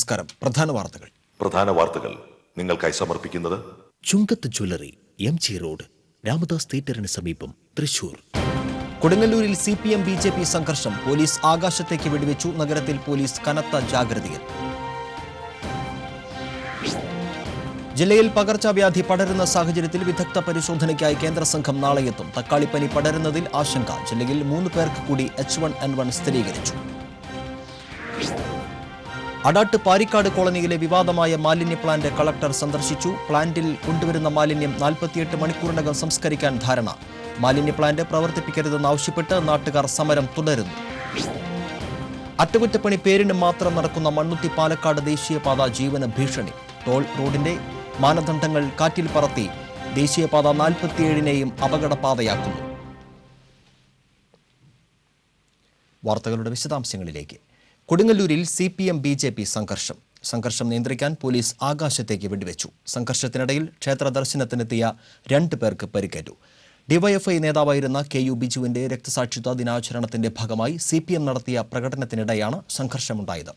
നമസ്കാരം. പ്രധാന വാർത്തകൾ നിങ്ങൾക്കായി സമർപ്പിക്കുന്നത് Chungath jewellery, MG road, Ramadas തിയേറ്ററിന് സമീപം, തൃശൂർ. കൊടുങ്ങല്ലൂരിൽ CPM BJP സംഘർഷം. പോലീസ് ആകാശത്തേക്ക് വെടിവെച്ചു. നഗരത്തിൽ പോലീസ് കനത്ത ജാഗ്രതയിൽ. ജില്ലയിൽ പകർച്ചവ്യാധി പടരുന്ന സാഹചര്യത്തിൽ വിദഗ്ധ പരിശോധനയ്ക്കായി കേന്ദ്ര സംഘം നാളെ എത്തും. തക്കാളിപ്പനി പടരുന്നതിൽ ആശങ്ക. ജില്ലയിൽ 3 പേർക്ക് കൂടി H1N1 സ്ഥിരീകരിച്ചു. അടാട്ട് പാരിക്കാട് കോളനിയിലെ വിവാദമായ മാലിന്യ പ്ലാന്റ് കളക്ടർ സന്ദർശിച്ചു. പ്ലാന്റിൽ കൊണ്ടുവരുന്ന മാലിന്യം 48 മണിക്കൂറിനകം സംസ്കരിക്കാൻ ധാരണ. മാലിന്യ പ്ലാന്റ് പ്രവർത്തിപ്പിക്കരുതെന്നാവശ്യപ്പെട്ട് നാട്ടുകാർ സമരം തുടരുന്നു. അറ്റകുറ്റപ്പണി പേരിന് മാത്രം നടക്കുന്ന മണ്ണുത്തി പാലക്കാട് ദേശീയപാത ജീവന ഭീഷണി. ടോൾ റോഡിന്റെ മാനദണ്ഡങ്ങൾ കാറ്റിൽ പറത്തി ദേശീയപാത 47നെയും അപകടപാതയാക്കുന്നു. വാർത്തകളുടെ വിശദാംശങ്ങളിലേക്ക്. കൊടുങ്ങല്ലൂരിൽ CPM BJP സംഘർഷം നിയന്ത്രിക്കാൻ പോലീസ് ആകാശത്തേക്ക് വെടിവെച്ചു. സംഘർഷത്തിനിടയിൽ ക്ഷേത്ര ദർശനത്തിനെത്തിയ 2 പേർക്ക് പരിക്കേറ്റു. DYFI നേതാവായിരുന്ന KU ബിജുവിന്റെ രക്തസാക്ഷിത്വ ദിനാചരണത്തിന്റെ ഭാഗമായി CPM നടത്തിയ പ്രകടനത്തിനിടെയാണ് സംഘർഷമുണ്ടായത്.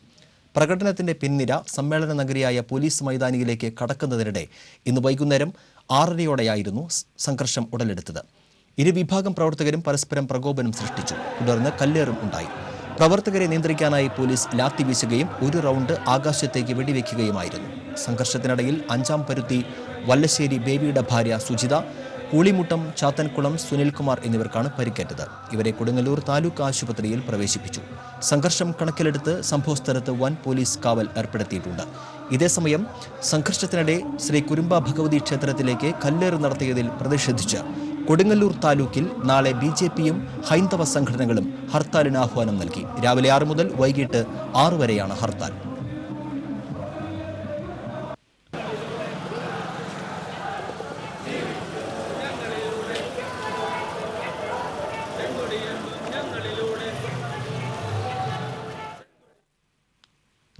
പ്രകടനത്തിന്റെ പിൻനിര സമ്മേളന നഗരിയായ പോലീസ് മൈതാനിയിലേക്ക് കടക്കുന്നതിനിടെ ഇന്ന് വൈകുന്നേരം 6:30യോടെയായിരുന്നു സംഘർഷം ഉടലെടുത്തത്. ഇരുവിഭാഗം പ്രവർത്തകരും പരസ്പരം പ്രകോപനം സൃഷ്ടിച്ചു. തുടർന്ന് കല്ലേറും ഉണ്ടായി. പ്രവർത്തകരെ നിയന്ത്രിക്കാനായി പോലീസ് ലാത്തി വീശുകയും 1 റൗണ്ട് ആകാശത്തേക്ക് വെടിവെക്കുകയുമായിരുന്നു. സംഘർഷത്തിനിടയിൽ 5-ാം പരുത്തി വല്ലശ്ശേരി ബേബിയുടെ ഭാര്യ സുജിത, കൂളിമുട്ടം ചാത്തൻകുളം സുനിൽകുമാർ എന്നിവർക്കാണ് പരിക്കേറ്റത്. ഇവരെ കൊടുങ്ങല്ലൂർ താലൂക്ക് ആശുപത്രിയിൽ പ്രവേശിപ്പിച്ചു. സംഘർഷം കണക്കിലെടുത്ത് സംഭവസ്ഥലത്ത് വൻ പോലീസ് കാവൽ ഏർപ്പെടുത്തിയിട്ടുണ്ട്. ഇതേസമയം സംഘർഷത്തിനിടെ ശ്രീ കുരുമ്പ ഭഗവതി ക്ഷേത്രത്തിലേക്ക് കല്ലേറ് നടത്തിയതിൽ പ്രതിഷേധിച്ച് കൊടുങ്ങല്ലൂർ താലൂക്കിൽ നാളെ BJPയും ഹൈന്ദവ സംഘടനകളും ഹർത്താലിന് ആഹ്വാനം നൽകി. രാവിലെ 6 മുതൽ വൈകിട്ട് 6 വരെയാണ് ഹർത്താൽ.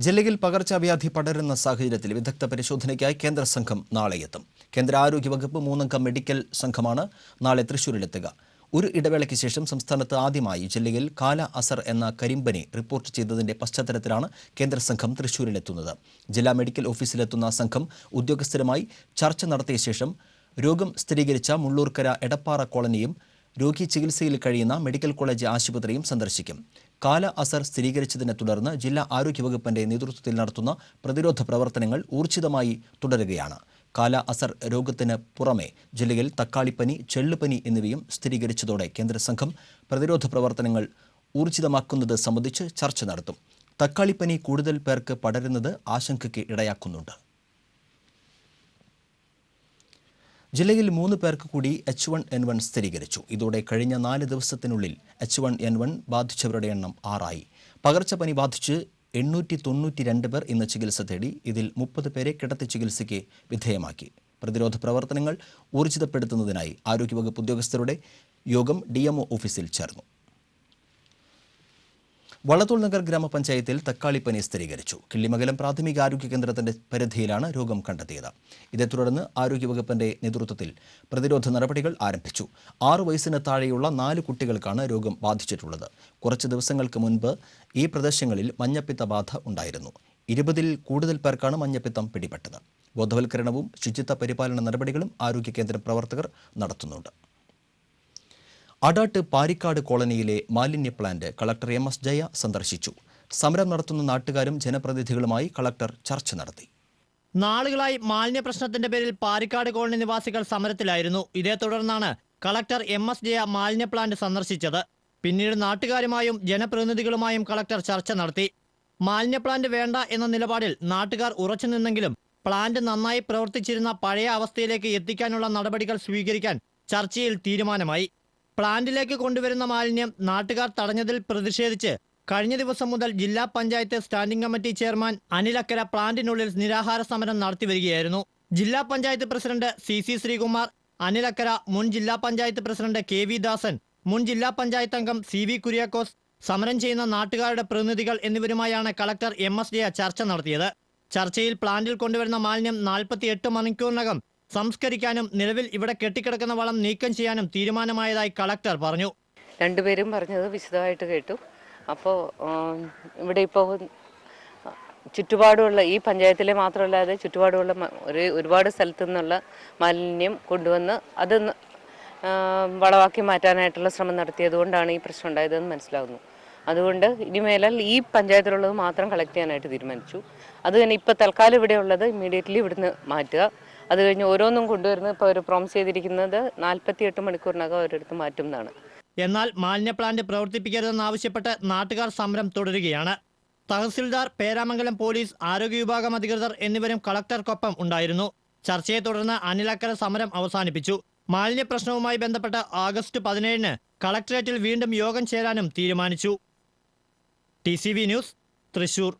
ജില്ലയിൽ പകർച്ചവ്യാധി പടരുന്ന സാഹചര്യത്തിൽ വിദഗ്ധ പരിശോധനയ്ക്കായി കേന്ദ്ര സംഘം നാളെ എത്തും. കേന്ദ്ര ആരോഗ്യവകുപ്പ് 3-അംഗ മെഡിക്കൽ സംഘമാണ് നാളെ തൃശൂരിലെത്തുക. ഒരു ഇടവേളയ്ക്ക് ശേഷം സംസ്ഥാനത്ത് ആദ്യമായി ജില്ലയിൽ കാല അസർ എന്ന കരിമ്പനി റിപ്പോർട്ട് ചെയ്തതിന്റെ പശ്ചാത്തലത്തിലാണ് കേന്ദ്ര സംഘം തൃശൂരിലെത്തുന്നത്. ജില്ലാ മെഡിക്കൽ ഓഫീസിലെത്തുന്ന സംഘം ഉദ്യോഗസ്ഥരുമായി ചർച്ച നടത്തിയ ശേഷം രോഗം സ്ഥിരീകരിച്ച മുള്ളൂർക്കര എടപ്പാറ കോളനിയും രോഗി ചികിത്സയിൽ കഴിയുന്ന മെഡിക്കൽ കോളേജ് ആശുപത്രിയും സന്ദർശിക്കും. കാല അസർ സ്ഥിരീകരിച്ചതിനെ തുടർന്ന് ജില്ലാ ആരോഗ്യവകുപ്പിന്റെ നേതൃത്വത്തിൽ നടത്തുന്ന പ്രതിരോധ പ്രവർത്തനങ്ങൾ ഊർജിതമായി തുടരുകയാണ്. കാല അസർ രോഗത്തിന് പുറമെ ജില്ലയിൽ തക്കാളിപ്പനി, ചെള്ളുപനി എന്നിവയും സ്ഥിരീകരിച്ചതോടെ കേന്ദ്ര സംഘം പ്രതിരോധ പ്രവർത്തനങ്ങൾ ഊർജിതമാക്കുന്നത് സംബന്ധിച്ച് ചർച്ച നടത്തും. തക്കാളിപ്പനി കൂടുതൽ പേർക്ക് പടരുന്നത് ആശങ്കയ്ക്ക് ഇടയാക്കുന്നുണ്ട്. ജില്ലയിൽ 3 പേർക്ക് കൂടി H1N1 സ്ഥിരീകരിച്ചു. ഇതോടെ കഴിഞ്ഞ 4 ദിവസത്തിനുള്ളിൽ H1N1 ബാധിച്ചവരുടെ എണ്ണം 6 ആയി. പകർച്ചപ്പനി ബാധിച്ച് 892 പേർ ഇന്ന് ചികിത്സ തേടി. ഇതിൽ 30 പേരെ കിടത്തി ചികിത്സയ്ക്ക് വിധേയമാക്കി. പ്രതിരോധ പ്രവർത്തനങ്ങൾ ഊർജിതപ്പെടുത്തുന്നതിനായി ആരോഗ്യവകുപ്പ് ഉദ്യോഗസ്ഥരുടെ യോഗം DMO ഓഫീസിൽ ചേർന്നു. വളത്തൂർ നഗർ ഗ്രാമപഞ്ചായത്തിൽ തക്കാളിപ്പനി സ്ഥിരീകരിച്ചു. കിള്ളിമംഗലം പ്രാഥമിക ആരോഗ്യ കേന്ദ്രത്തിന്റെ പരിധിയിലാണ് രോഗം കണ്ടെത്തിയത്. ഇതേ തുടർന്ന് ആരോഗ്യവകുപ്പിന്റെ നേതൃത്വത്തിൽ പ്രതിരോധ നടപടികൾ ആരംഭിച്ചു. 6 വയസ്സിന് താഴെയുള്ള 4 കുട്ടികൾക്കാണ് രോഗം ബാധിച്ചിട്ടുള്ളത്. കുറച്ച് ദിവസങ്ങൾക്ക് മുൻപ് ഈ പ്രദേശങ്ങളിൽ മഞ്ഞപ്പിത്ത ബാധ ഉണ്ടായിരുന്നു. 20-ൽ കൂടുതൽ പേർക്കാണ് മഞ്ഞപ്പിത്തം പിടിപെട്ടത്. ബോധവൽക്കരണവും ശുചിത്വ പരിപാലന നടപടികളും ആരോഗ്യ കേന്ദ്രം പ്രവർത്തകർ നടത്തുന്നുണ്ട്. അടാട്ട് പാരിക്കാട് കോളനിയിലെ മാലിന്യ പ്ലാന്റ് കളക്ടർ MS ജയ സന്ദർശിച്ചു. സമരം നടത്തുന്ന നാട്ടുകാരും ജനപ്രതിനിധികളുമായി കളക്ടർ ചർച്ച നടത്തി. നാളുകളായി മാലിന്യ പ്രശ്നത്തിന്റെ പേരിൽ പാരിക്കാട് കോളനി നിവാസികൾ സമരത്തിലായിരുന്നു. ഇതേ തുടർന്നാണ് കളക്ടർ MS ജയ മാലിന്യ പ്ലാന്റ് സന്ദർശിച്ചത്. പിന്നീട് നാട്ടുകാരുമായും ജനപ്രതിനിധികളുമായും കളക്ടർ ചർച്ച നടത്തി. മാലിന്യ പ്ലാന്റ് വേണ്ട എന്ന നിലപാടിൽ നാട്ടുകാർ ഉറച്ചു നിന്നെങ്കിലും പ്ലാന്റ് നന്നായി പ്രവർത്തിച്ചിരുന്ന പഴയ അവസ്ഥയിലേക്ക് എത്തിക്കാനുള്ള നടപടികൾ സ്വീകരിക്കാൻ ചർച്ചയിൽ തീരുമാനമായി. പ്ലാന്റിലേക്ക് കൊണ്ടുവരുന്ന മാലിന്യം നാട്ടുകാർ തടഞ്ഞതിൽ പ്രതിഷേധിച്ച് കഴിഞ്ഞ ദിവസം മുതൽ ജില്ലാ panchayat standing committee chairman Anil Akkara പ്ലാന്റിനുള്ളിൽ നിരാഹാര സമരം നടത്തിവരികയായിരുന്നു. ജില്ലാ പഞ്ചായത്ത് പ്രസിഡന്റ് CC ശ്രീകുമാർ, അനിൽ അക്കര, മുൻ ജില്ലാ പഞ്ചായത്ത് പ്രസിഡന്റ് KV ദാസൻ, മുൻ ജില്ലാ പഞ്ചായത്ത് അംഗം CV കുര്യാക്കോസ്, സമരം ചെയ്യുന്ന നാട്ടുകാരുടെ പ്രതിനിധികൾ എന്നിവരുമായാണ് കളക്ടർ MS ജയ ചർച്ച നടത്തിയത്. ചർച്ചയിൽ പ്ലാന്റിൽ കൊണ്ടുവരുന്ന മാലിന്യം 48 മണിക്കൂറിനകം സംസ്കരിക്കാനും നിലവിൽ ഇവിടെ കെട്ടിക്കിടക്കുന്ന വളം നീക്കം ചെയ്യാനും തീരുമാനമായതായി കളക്ടർ പറഞ്ഞു. രണ്ടുപേരും പറഞ്ഞത് വിശദമായിട്ട് കേട്ടു. അപ്പോൾ ഇവിടെ ഇപ്പോൾ ചുറ്റുപാടുമുള്ള ഈ പഞ്ചായത്തിലെ മാത്രമല്ലാതെ ചുറ്റുപാടുമുള്ള ഒരുപാട് സ്ഥലത്തു നിന്നുള്ള മാലിന്യം കൊണ്ടുവന്ന് അത് വളമാക്കി മാറ്റാനായിട്ടുള്ള ശ്രമം നടത്തിയതുകൊണ്ടാണ് ഈ പ്രശ്നം ഉണ്ടായതെന്ന് മനസ്സിലാകുന്നു. അതുകൊണ്ട് ഇനിമേലാൽ ഈ പഞ്ചായത്തിലുള്ളത് മാത്രം കളക്ട് ചെയ്യാനായിട്ട് തീരുമാനിച്ചു. അത് തന്നെ ഇപ്പോൾ തൽക്കാലം ഇവിടെ ഉള്ളത് ഇമ്മീഡിയറ്റ്ലി ഇവിടുന്ന് മാറ്റുക. അത് കഴിഞ്ഞ് ഓരോന്നും കൊണ്ടുവരുന്നത് ഇപ്പോൾ അവർ പ്രോമിസ് ചെയ്തിരിക്കുന്നത് 48 മണിക്കൂറിനകം അവരെടുത്ത് മാറ്റും എന്നാണ്. എന്നാൽ മാലിന്യ പ്ലാന്റ് പ്രവർത്തിപ്പിക്കരുതെന്നാവശ്യപ്പെട്ട് നാട്ടുകാർ സമരം തുടരുകയാണ്. തഹസിൽദാർ, പേരാമംഗലം പോലീസ്, ആരോഗ്യ വിഭാഗം അധികൃതർ എന്നിവരും കളക്ടർക്കൊപ്പം ഉണ്ടായിരുന്നു. ചർച്ചയെ തുടർന്ന് അനിലക്കര സമരം അവസാനിപ്പിച്ചു. മാലിന്യ പ്രശ്നവുമായി ബന്ധപ്പെട്ട് ആഗസ്റ്റ് 17-ന് കളക്ടറേറ്റിൽ വീണ്ടും യോഗം ചേരാനും തീരുമാനിച്ചു. TCV news, Thrissur.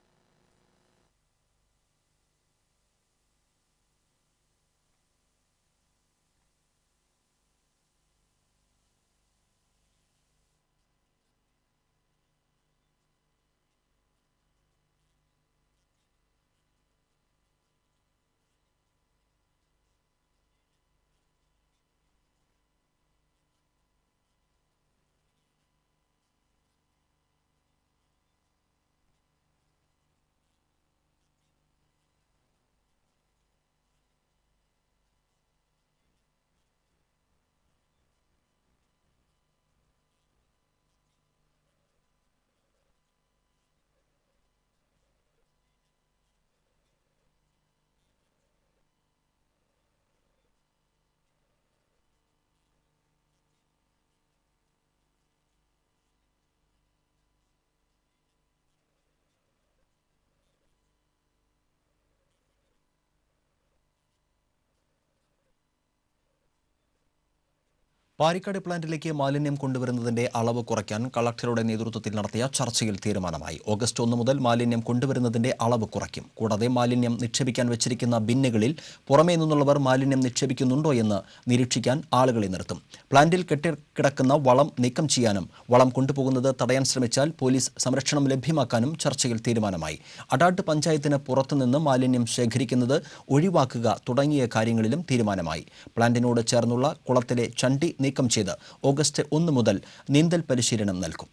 പാരിക്കാട് പ്ലാന്റിലേക്ക് മാലിന്യം കൊണ്ടുവരുന്നതിന്റെ അളവ് കുറയ്ക്കാൻ കളക്ടറുടെ നേതൃത്വത്തിൽ നടത്തിയ ചർച്ചയിൽ തീരുമാനമായി. ഓഗസ്റ്റ് 1 മുതൽ മാലിന്യം കൊണ്ടുവരുന്നതിന്റെ അളവ് കുറയ്ക്കും. കൂടാതെ മാലിന്യം നിക്ഷേപിക്കാൻ വെച്ചിരിക്കുന്ന ബിന്നുകളിൽ പുറമേ നിന്നുള്ളവർ മാലിന്യം നിക്ഷേപിക്കുന്നുണ്ടോ എന്ന് നിരീക്ഷിക്കാൻ ആളുകളെ നിർത്തും. പ്ലാന്റിൽ കെട്ടിക്കിടക്കുന്ന വളം നീക്കം ചെയ്യാനും വളം കൊണ്ടുപോകുന്നത് തടയാൻ ശ്രമിച്ചാൽ പോലീസ് സംരക്ഷണം ലഭ്യമാക്കാനും ചർച്ചയിൽ തീരുമാനമായി. അടാട്ട് പഞ്ചായത്തിന് പുറത്തുനിന്ന് മാലിന്യം ശേഖരിക്കുന്നത് ഒഴിവാക്കുക തുടങ്ങിയ കാര്യങ്ങളിലും തീരുമാനമായി. പ്ലാന്റിനോട് ചേർന്നുള്ള കുളത്തിലെ ചണ്ടി നീക്കം ചെയ്ത് ഓഗസ്റ്റ് 1 മുതൽ നീന്തൽ പരിശീലനം നൽകും.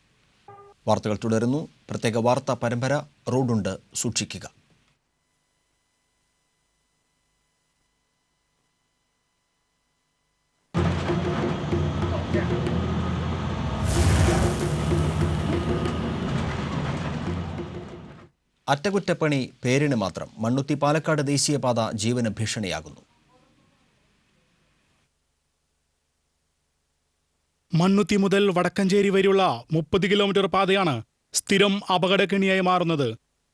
വാർത്തകൾ തുടരുന്നു. പ്രത്യേക വാർത്താ പരമ്പര റോഡുണ്ട്, സൂക്ഷിക്കുക. അറ്റകുറ്റപ്പണി പേരിന് മാത്രം. മണ്ണുത്തി പാലക്കാട് ദേശീയപാത ജീവന് ഭീഷണിയാകുന്നു. മണ്ണുത്തി മുതൽ വടക്കഞ്ചേരി വരെയുള്ള 30 കിലോമീറ്റർ പാതയാണ് സ്ഥിരം അപകടക്കെണിയായി മാറുന്നത്.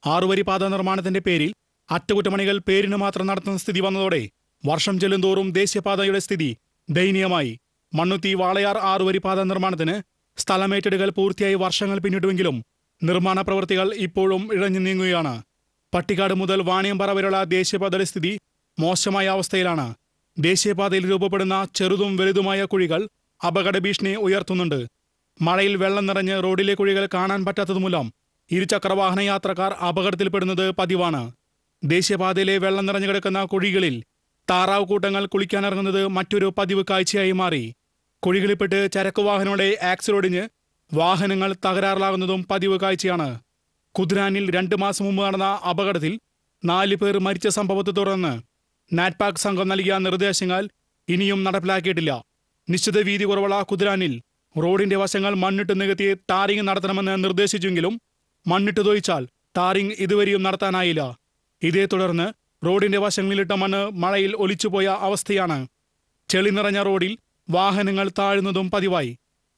6 വരി പാത നിർമ്മാണത്തിന്റെ പേരിൽ അറ്റകുറ്റപ്പണികൾ പേരിന് മാത്രം നടത്തുന്ന സ്ഥിതി വന്നതോടെ വർഷം ചെല്ലുന്തോറും ദേശീയപാതയുടെ സ്ഥിതി ദയനീയമായി. മണ്ണുത്തി വാളയാർ 6 വരി പാത നിർമ്മാണത്തിന് സ്ഥലമേറ്റെടുക്കൽ പൂർത്തിയായി വർഷങ്ങൾ പിന്നിട്ടുവെങ്കിലും നിർമ്മാണ പ്രവൃത്തികൾ ഇപ്പോഴും ഇഴഞ്ഞു നീങ്ങുകയാണ്. പട്ടിക്കാട് മുതൽ വാണിയമ്പാറ വരെയുള്ള ദേശീയപാതയുടെ സ്ഥിതി മോശമായ അവസ്ഥയിലാണ്. ദേശീയപാതയിൽ രൂപപ്പെടുന്ന ചെറുതും വലുതുമായ കുഴികൾ അപകട ഭീഷണി ഉയർത്തുന്നുണ്ട്. മഴയിൽ വെള്ളം നിറഞ്ഞ് റോഡിലെ കുഴികൾ കാണാൻ പറ്റാത്തതുമൂലം ഇരുചക്രവാഹന യാത്രക്കാർ അപകടത്തിൽപ്പെടുന്നത് പതിവാണ്. ദേശീയപാതയിലെ വെള്ളം നിറഞ്ഞു കിടക്കുന്ന കുഴികളിൽ താറാവ് കൂട്ടങ്ങൾ കുളിക്കാനിറങ്ങുന്നത് മറ്റൊരു പതിവ് കാഴ്ചയായി മാറി. കുഴികളിൽപ്പെട്ട് ചരക്ക് വാഹനങ്ങളുടെ ആക്സിലൊടിഞ്ഞ് വാഹനങ്ങൾ തകരാറിലാകുന്നതും പതിവ് കാഴ്ചയാണ്. കുദ്രാനിൽ 2 മാസം മുമ്പ് നടന്ന അപകടത്തിൽ 4 പേർ മരിച്ച സംഭവത്തെ തുടർന്ന് നാറ്റ്പാക് സംഘം നൽകിയ നിർദ്ദേശങ്ങൾ ഇനിയും നടപ്പിലാക്കിയിട്ടില്ല. നിശ്ചിത വീതി കുറവുള്ള കുദ്രാനിൽ റോഡിന്റെ വശങ്ങൾ മണ്ണിട്ട് നികത്തി ടാറിംഗ് നടത്തണമെന്ന് നിർദ്ദേശിച്ചെങ്കിലും മണ്ണിട്ട് തൊഴിച്ചാൽ ടാറിംഗ് ഇതുവരെയും നടത്താനായില്ല. ഇതേ തുടർന്ന് റോഡിന്റെ വശങ്ങളിലിട്ട മണ്ണ് മഴയിൽ ഒലിച്ചുപോയ അവസ്ഥയാണ്. ചെളി നിറഞ്ഞ റോഡിൽ വാഹനങ്ങൾ താഴുന്നതും പതിവായി.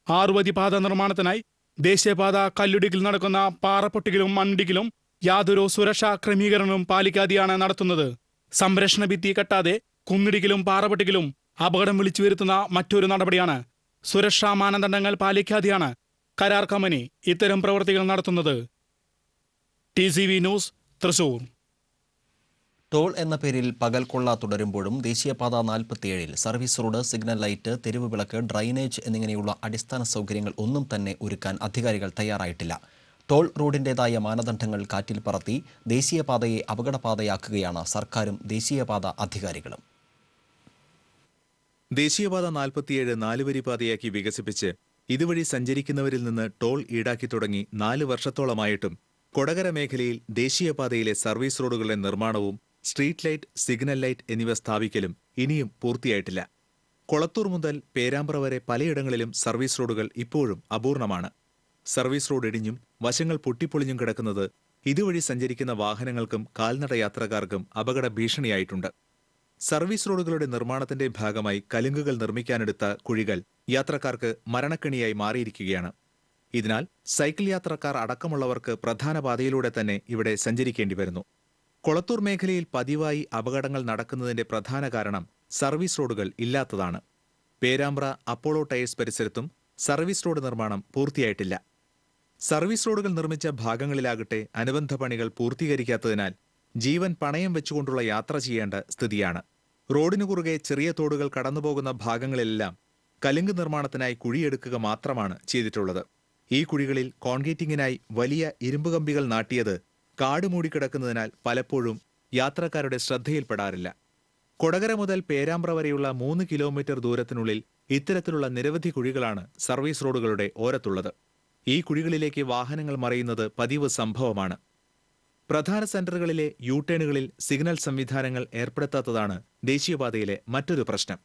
6 വരി പാത നിർമ്മാണത്തിനായി ദേശീയപാത കല്ലുടിക്കിൽ നടക്കുന്ന പാറപ്പൊട്ടിക്കലും മണ്ണിടിക്കലും യാതൊരു സുരക്ഷാ ക്രമീകരണവും പാലിക്കാതെയാണ് നടത്തുന്നത്. സംരക്ഷണ ഭിത്തി കെട്ടാതെ കുന്നിടിക്കലും പാറപ്പൊട്ടിക്കലും അപകടം വിളിച്ചു വരുത്തുന്ന മറ്റൊരു നടപടിയാണ്. സുരക്ഷാ മാനദണ്ഡങ്ങൾ പാലിക്കാതെയാണ് കരാർ കമ്പനി ഇത്തരം പ്രവൃത്തികൾ നടത്തുന്നത്. TCV news, Thrissur. ടോൾ എന്ന പേരിൽ പകൽക്കൊള്ള തുടരുമ്പോഴും ദേശീയപാത 47-ൽ സർവീസ് റോഡ്, സിഗ്നൽ ലൈറ്റ്, തെരുവ് വിളക്ക്, ഡ്രൈനേജ് എന്നിങ്ങനെയുള്ള അടിസ്ഥാന സൗകര്യങ്ങൾ ഒന്നും തന്നെ ഒരുക്കാൻ അധികാരികൾ തയ്യാറായിട്ടില്ല. ടോൾ റോഡിൻ്റെതായ മാനദണ്ഡങ്ങൾ കാറ്റിൽ പറത്തി ദേശീയപാതയെ അപകടപാതയാക്കുകയാണ് സർക്കാരും ദേശീയപാത അധികാരികളും. ദേശീയപാത 47 4 വരി പാതയാക്കി വികസിപ്പിച്ച് ഇതുവഴി സഞ്ചരിക്കുന്നവരിൽ നിന്ന് ടോൾ ഈടാക്കി തുടങ്ങി 4 വർഷത്തോളമായിട്ടും കൊടകര മേഖലയിൽ ദേശീയപാതയിലെ സർവീസ് റോഡുകളുടെ നിർമ്മാണവും സ്ട്രീറ്റ് ലൈറ്റ്, സിഗ്നൽ ലൈറ്റ് എന്നിവ സ്ഥാപിക്കലും ഇനിയും പൂർത്തിയായിട്ടില്ല. കൊളത്തൂർ മുതൽ പേരാമ്പ്ര വരെ പലയിടങ്ങളിലും സർവീസ് റോഡുകൾ ഇപ്പോഴും അപൂർണമാണ്. സർവീസ് റോഡ് ഇടിഞ്ഞും വശങ്ങൾ പൊട്ടിപ്പൊളിഞ്ഞും കിടക്കുന്നത് ഇതുവഴി സഞ്ചരിക്കുന്ന വാഹനങ്ങൾക്കും കാൽനട യാത്രക്കാർക്കും അപകട ഭീഷണിയായിട്ടുണ്ട്. സർവീസ് റോഡുകളുടെ നിർമ്മാണത്തിന്റെ ഭാഗമായി കലുങ്കുകൾ നിർമ്മിക്കാനെടുത്ത കുഴികൾ യാത്രക്കാർക്ക് മരണക്കെണിയായി മാറിയിരിക്കുകയാണ്. ഇതിനാൽ സൈക്കിൾ യാത്രക്കാർ അടക്കമുള്ളവർക്ക് പ്രധാന പാതയിലൂടെ തന്നെ ഇവിടെ സഞ്ചരിക്കേണ്ടി വരുന്നു. കൊളത്തൂർ മേഖലയിൽ പതിവായി അപകടങ്ങൾ നടക്കുന്നതിന്റെ പ്രധാന കാരണം സർവീസ് റോഡുകൾ ഇല്ലാത്തതാണ്. പേരാമ്പ്ര അപ്പോളോ ടയേഴ്സ് പരിസരത്തും സർവീസ് റോഡ് നിർമ്മാണം പൂർത്തിയായിട്ടില്ല. സർവീസ് റോഡുകൾ നിർമ്മിച്ച ഭാഗങ്ങളിലാകട്ടെ അനുബന്ധ പണികൾ പൂർത്തീകരിക്കാത്തതിനാൽ ജീവൻ പണയം വെച്ചുകൊണ്ടുള്ള യാത്ര ചെയ്യേണ്ട സ്ഥിതിയാണ്. റോഡിനു കുറുകെ ചെറിയ തോടുകൾ കടന്നുപോകുന്ന ഭാഗങ്ങളിലെല്ലാം കലുങ്ക് നിർമ്മാണത്തിനായി കുഴിയെടുക്കുക മാത്രമാണ് ചെയ്തിട്ടുള്ളത്. ഈ കുഴികളിൽ കോൺക്രീറ്റിംഗിനായി വലിയ ഇരുമ്പ് കമ്പികൾ നാട്ടിയത് കാട് മൂടിക്കിടക്കുന്നതിനാൽ പലപ്പോഴും യാത്രക്കാരുടെ ശ്രദ്ധയിൽപ്പെടാറില്ല. കൊടകര മുതൽ പേരാമ്പ്ര വരെയുള്ള 3 കിലോമീറ്റർ ദൂരത്തിനുള്ളിൽ ഇത്തരത്തിലുള്ള നിരവധി കുഴികളാണ് സർവീസ് റോഡുകളുടെ ഓരത്തുള്ളത്. ഈ കുഴികളിലേക്ക് വാഹനങ്ങൾ മറിയുന്നത് പതിവ് സംഭവമാണ്. പ്രധാന സെന്ററുകളിലെ യു-ടേണുകളിൽ സിഗ്നൽ സംവിധാനങ്ങൾ ഏർപ്പെടുത്താത്തതാണ് ദേശീയപാതയിലെ മറ്റൊരു പ്രശ്നം.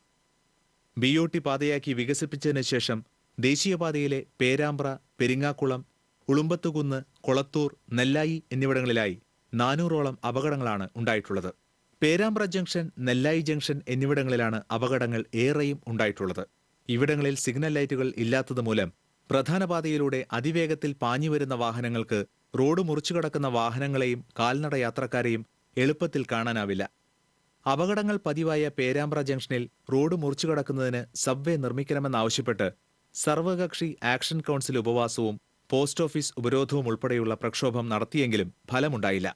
BOT പാതയാക്കി വികസിപ്പിച്ചതിനു ശേഷം ദേശീയപാതയിലെ പേരാമ്പ്ര, പെരിങ്ങാക്കുളം, ഉളുമ്പത്തുകുന്ന്, കൊളത്തൂർ, നെല്ലായി എന്നിവിടങ്ങളിലായി 400ഓളം അപകടങ്ങളാണ് ഉണ്ടായിട്ടുള്ളത്. പേരാമ്പ്ര ജംഗ്ഷൻ, നെല്ലായി ജംഗ്ഷൻ എന്നിവിടങ്ങളിലാണ് അപകടങ്ങൾ ഏറെയും ഉണ്ടായിട്ടുള്ളത്. ഇവിടങ്ങളിൽ സിഗ്നൽ ലൈറ്റുകൾ ഇല്ലാത്തതുമൂലം പ്രധാന പാതയിലൂടെ അതിവേഗത്തിൽ പാഞ്ഞുവരുന്ന വാഹനങ്ങൾക്ക് റോഡ് മുറിച്ചു കടക്കുന്ന വാഹനങ്ങളെയും കാൽനട യാത്രക്കാരെയും എളുപ്പത്തിൽ കാണാനാവില്ല. അപകടങ്ങൾ പതിവായ പേരാമ്പ്ര ജംഗ്ഷനിൽ റോഡ് മുറിച്ചു കടക്കുന്നതിന് സബ്വേ നിർമ്മിക്കണമെന്നാവശ്യപ്പെട്ട് സർവകക്ഷി ആക്ഷൻ കൗൺസിൽ ഉപവാസവും പോസ്റ്റ് ഓഫീസ് ഉപരോധവും ഉൾപ്പെടെയുള്ള പ്രക്ഷോഭം നടത്തിയെങ്കിലും ഫലമുണ്ടായില്ല.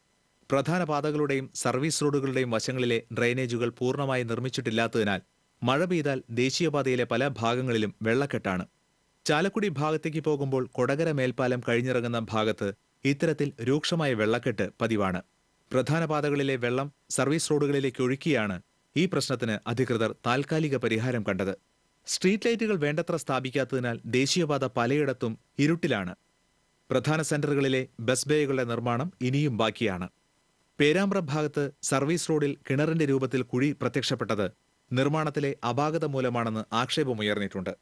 പ്രധാന പാതകളുടെയും സർവീസ് റോഡുകളുടെയും വശങ്ങളിലെ ഡ്രെയിനേജുകൾ പൂർണ്ണമായി നിർമ്മിച്ചിട്ടില്ലാത്തതിനാൽ മഴ പെയ്താൽ ദേശീയപാതയിലെ പല ഭാഗങ്ങളിലും വെള്ളക്കെട്ടാണ്. ചാലക്കുടി ഭാഗത്തേക്ക് പോകുമ്പോൾ കൊടകര മേൽപ്പാലം കഴിഞ്ഞിറങ്ങുന്ന ഭാഗത്ത് ഇത്തരത്തിൽ രൂക്ഷമായ വെള്ളക്കെട്ട് പതിവാണ്. പ്രധാന പാതകളിലെ വെള്ളം സർവീസ് റോഡുകളിലേക്ക് ഒഴുക്കിയാണ് ഈ പ്രശ്നത്തിന് അധികൃതർ താൽക്കാലിക പരിഹാരം കണ്ടത്. സ്ട്രീറ്റ് ലൈറ്റുകൾ വേണ്ടത്ര സ്ഥാപിക്കാത്തതിനാൽ ദേശീയപാത പലയിടത്തും ഇരുട്ടിലാണ്. പ്രധാന സെന്ററുകളിലെ ബസ് ബേകളുടെ നിർമ്മാണം ഇനിയും ബാക്കിയാണ്. പേരാമ്പ്ര ഭാഗത്ത് സർവീസ് റോഡിൽ കിണറിന്റെ രൂപത്തിൽ കുഴി പ്രത്യക്ഷപ്പെട്ടത് നിർമ്മാണത്തിലെ അപാകത മൂലമാണെന്ന് ആക്ഷേപമുയർന്നിട്ടുണ്ട്.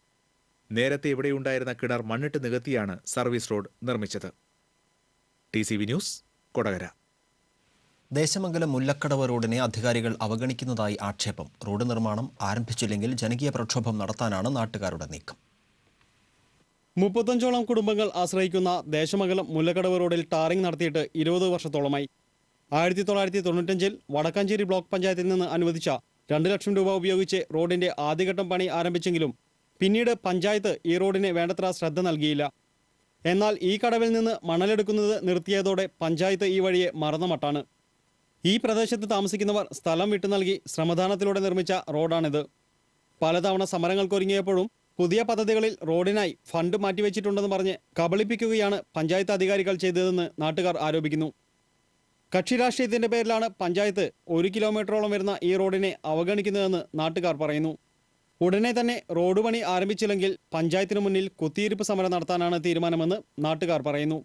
നേരത്തെ ഇവിടെയുണ്ടായിരുന്ന കിണർ മണ്ണിട്ട് നികത്തിയാണ് സർവീസ് റോഡ് നിർമ്മിച്ചത്. TCV news, Kodakara. ദേശമംഗലം മുല്ലക്കടവ് റോഡിനെ അധികാരികൾ അവഗണിക്കുന്നതായി ആക്ഷേപം. റോഡ് നിർമ്മാണം ആരംഭിച്ചില്ലെങ്കിൽ ജനകീയ പ്രക്ഷോഭം നടത്താനാണ് നാട്ടുകാരുടെ നീക്കം. 35ഓളം കുടുംബങ്ങൾ ആശ്രയിക്കുന്ന ദേശമംഗലം മുല്ലക്കടവ് റോഡിൽ ടാറിംഗ് നടത്തിയിട്ട് 20 വർഷത്തോളമായി. 1995-ൽ വടക്കാഞ്ചേരി ബ്ലോക്ക് പഞ്ചായത്തിൽ നിന്ന് അനുവദിച്ച 2 ലക്ഷം രൂപ ഉപയോഗിച്ച് റോഡിന്റെ ആദ്യഘട്ടം പണി ആരംഭിച്ചെങ്കിലും പിന്നീട് പഞ്ചായത്ത് ഈ റോഡിന് വേണ്ടത്ര ശ്രദ്ധ നൽകിയില്ല. എന്നാൽ ഈ കടവിൽ നിന്ന് മണലെടുക്കുന്നത് നിർത്തിയതോടെ പഞ്ചായത്ത് ഈ വഴിയെ മറന്ന മട്ടാണ്. ഈ പ്രദേശത്ത് താമസിക്കുന്നവർ സ്ഥലം വിട്ടു നൽകി ശ്രമദാനത്തിലൂടെ നിർമ്മിച്ച റോഡാണിത്. പലതവണ സമരങ്ങൾക്കൊരുങ്ങിയപ്പോഴും പുതിയ പദ്ധതികളിൽ റോഡിനായി ഫണ്ട് മാറ്റിവെച്ചിട്ടുണ്ടെന്ന് പറഞ്ഞ് കബളിപ്പിക്കുകയാണ് പഞ്ചായത്ത് അധികാരികൾ ചെയ്തതെന്ന് നാട്ടുകാർ ആരോപിക്കുന്നു. കക്ഷി രാഷ്ട്രീയത്തിന്റെ പേരിലാണ് പഞ്ചായത്ത് 1 കിലോമീറ്ററോളം വരുന്ന ഈ റോഡിനെ അവഗണിക്കുന്നതെന്ന് നാട്ടുകാർ പറയുന്നു. ഉടനെ തന്നെ റോഡ് പണി ആരംഭിച്ചില്ലെങ്കിൽ പഞ്ചായത്തിന് മുന്നിൽ കുത്തിയിരിപ്പ് സമരം നടത്താനാണ് തീരുമാനമെന്ന് നാട്ടുകാർ പറയുന്നു.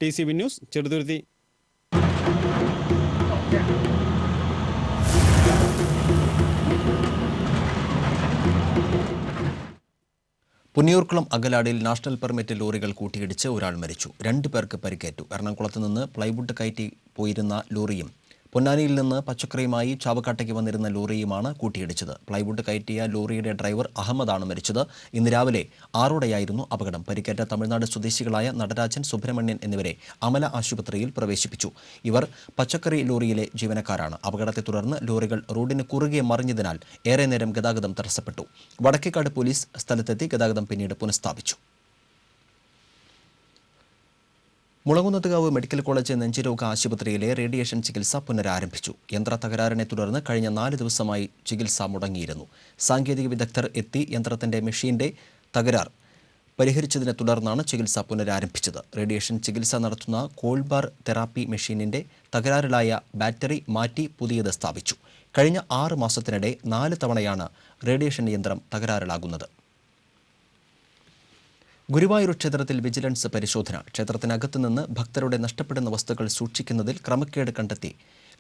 TCV news, Cheruthuruthy. പുന്നിയൂർക്കുളം അകലാടിയിൽ നാഷണൽ പെർമിറ്റ് ലോറികൾ കൂട്ടിയിടിച്ച് ഒരാൾ മരിച്ചു. 2 പേർക്ക് പരിക്കേറ്റു. എറണാകുളത്ത് നിന്ന് പ്ലൈവുഡ് കയറ്റി പോയിരുന്ന ലോറിയും പൊന്നാനിയിൽ നിന്ന് പച്ചക്കറിയുമായി ചാവക്കാട്ടേക്ക് വന്നിരുന്ന ലോറിയുമാണ് കൂട്ടിയിടിച്ചത്. പ്ലൈവുഡ് കയറ്റിയ ലോറിയുടെ ഡ്രൈവർ അഹമ്മദാണ് മരിച്ചത്. ഇന്ന് രാവിലെ 6ഓടെയായിരുന്നു അപകടം. പരിക്കേറ്റ തമിഴ്നാട് സ്വദേശികളായ നടരാജൻ, സുബ്രഹ്മണ്യൻ എന്നിവരെ അമല ആശുപത്രിയിൽ പ്രവേശിപ്പിച്ചു. ഇവർ പച്ചക്കറി ലോറിയിലെ ജീവനക്കാരാണ്. അപകടത്തെ തുടർന്ന് ലോറികൾ റോഡിന് കുറുകെ മറിഞ്ഞതിനാൽ ഏറെ നേരം ഗതാഗതം തടസ്സപ്പെട്ടു. വടക്കേക്കാട് പോലീസ് സ്ഥലത്തെത്തി ഗതാഗതം പിന്നീട് പുനഃസ്ഥാപിച്ചു. മുളകുന്നത്തുകാവ് മെഡിക്കൽ കോളേജ് നെഞ്ചുരോഗ ആശുപത്രിയിലെ റേഡിയേഷൻ ചികിത്സ പുനരാരംഭിച്ചു. യന്ത്ര തകരാറിനെ തുടർന്ന് കഴിഞ്ഞ 4 ദിവസമായി ചികിത്സ മുടങ്ങിയിരുന്നു. സാങ്കേതിക വിദഗ്ധർ എത്തി യന്ത്രത്തിന്റെ മെഷീന്റെ തകരാർ പരിഹരിച്ചതിനെ തുടർന്നാണ് ചികിത്സ പുനരാരംഭിച്ചത്. റേഡിയേഷൻ ചികിത്സ നടത്തുന്ന കോൾബാർ തെറാപ്പി മെഷീനിന്റെ തകരാറിലായ ബാറ്ററി മാറ്റി പുതിയത് സ്ഥാപിച്ചു. കഴിഞ്ഞ 6 മാസത്തിനിടെ 4 തവണയാണ് റേഡിയേഷൻ യന്ത്രം തകരാറിലാകുന്നത്. ഗുരുവായൂർ ക്ഷേത്രത്തിൽ വിജിലൻസ് പരിശോധന. ക്ഷേത്രത്തിനകത്ത് നിന്ന് ഭക്തരുടെ നഷ്ടപ്പെടുന്ന വസ്തുക്കൾ സൂക്ഷിക്കുന്നതിൽ ക്രമക്കേട് കണ്ടെത്തി.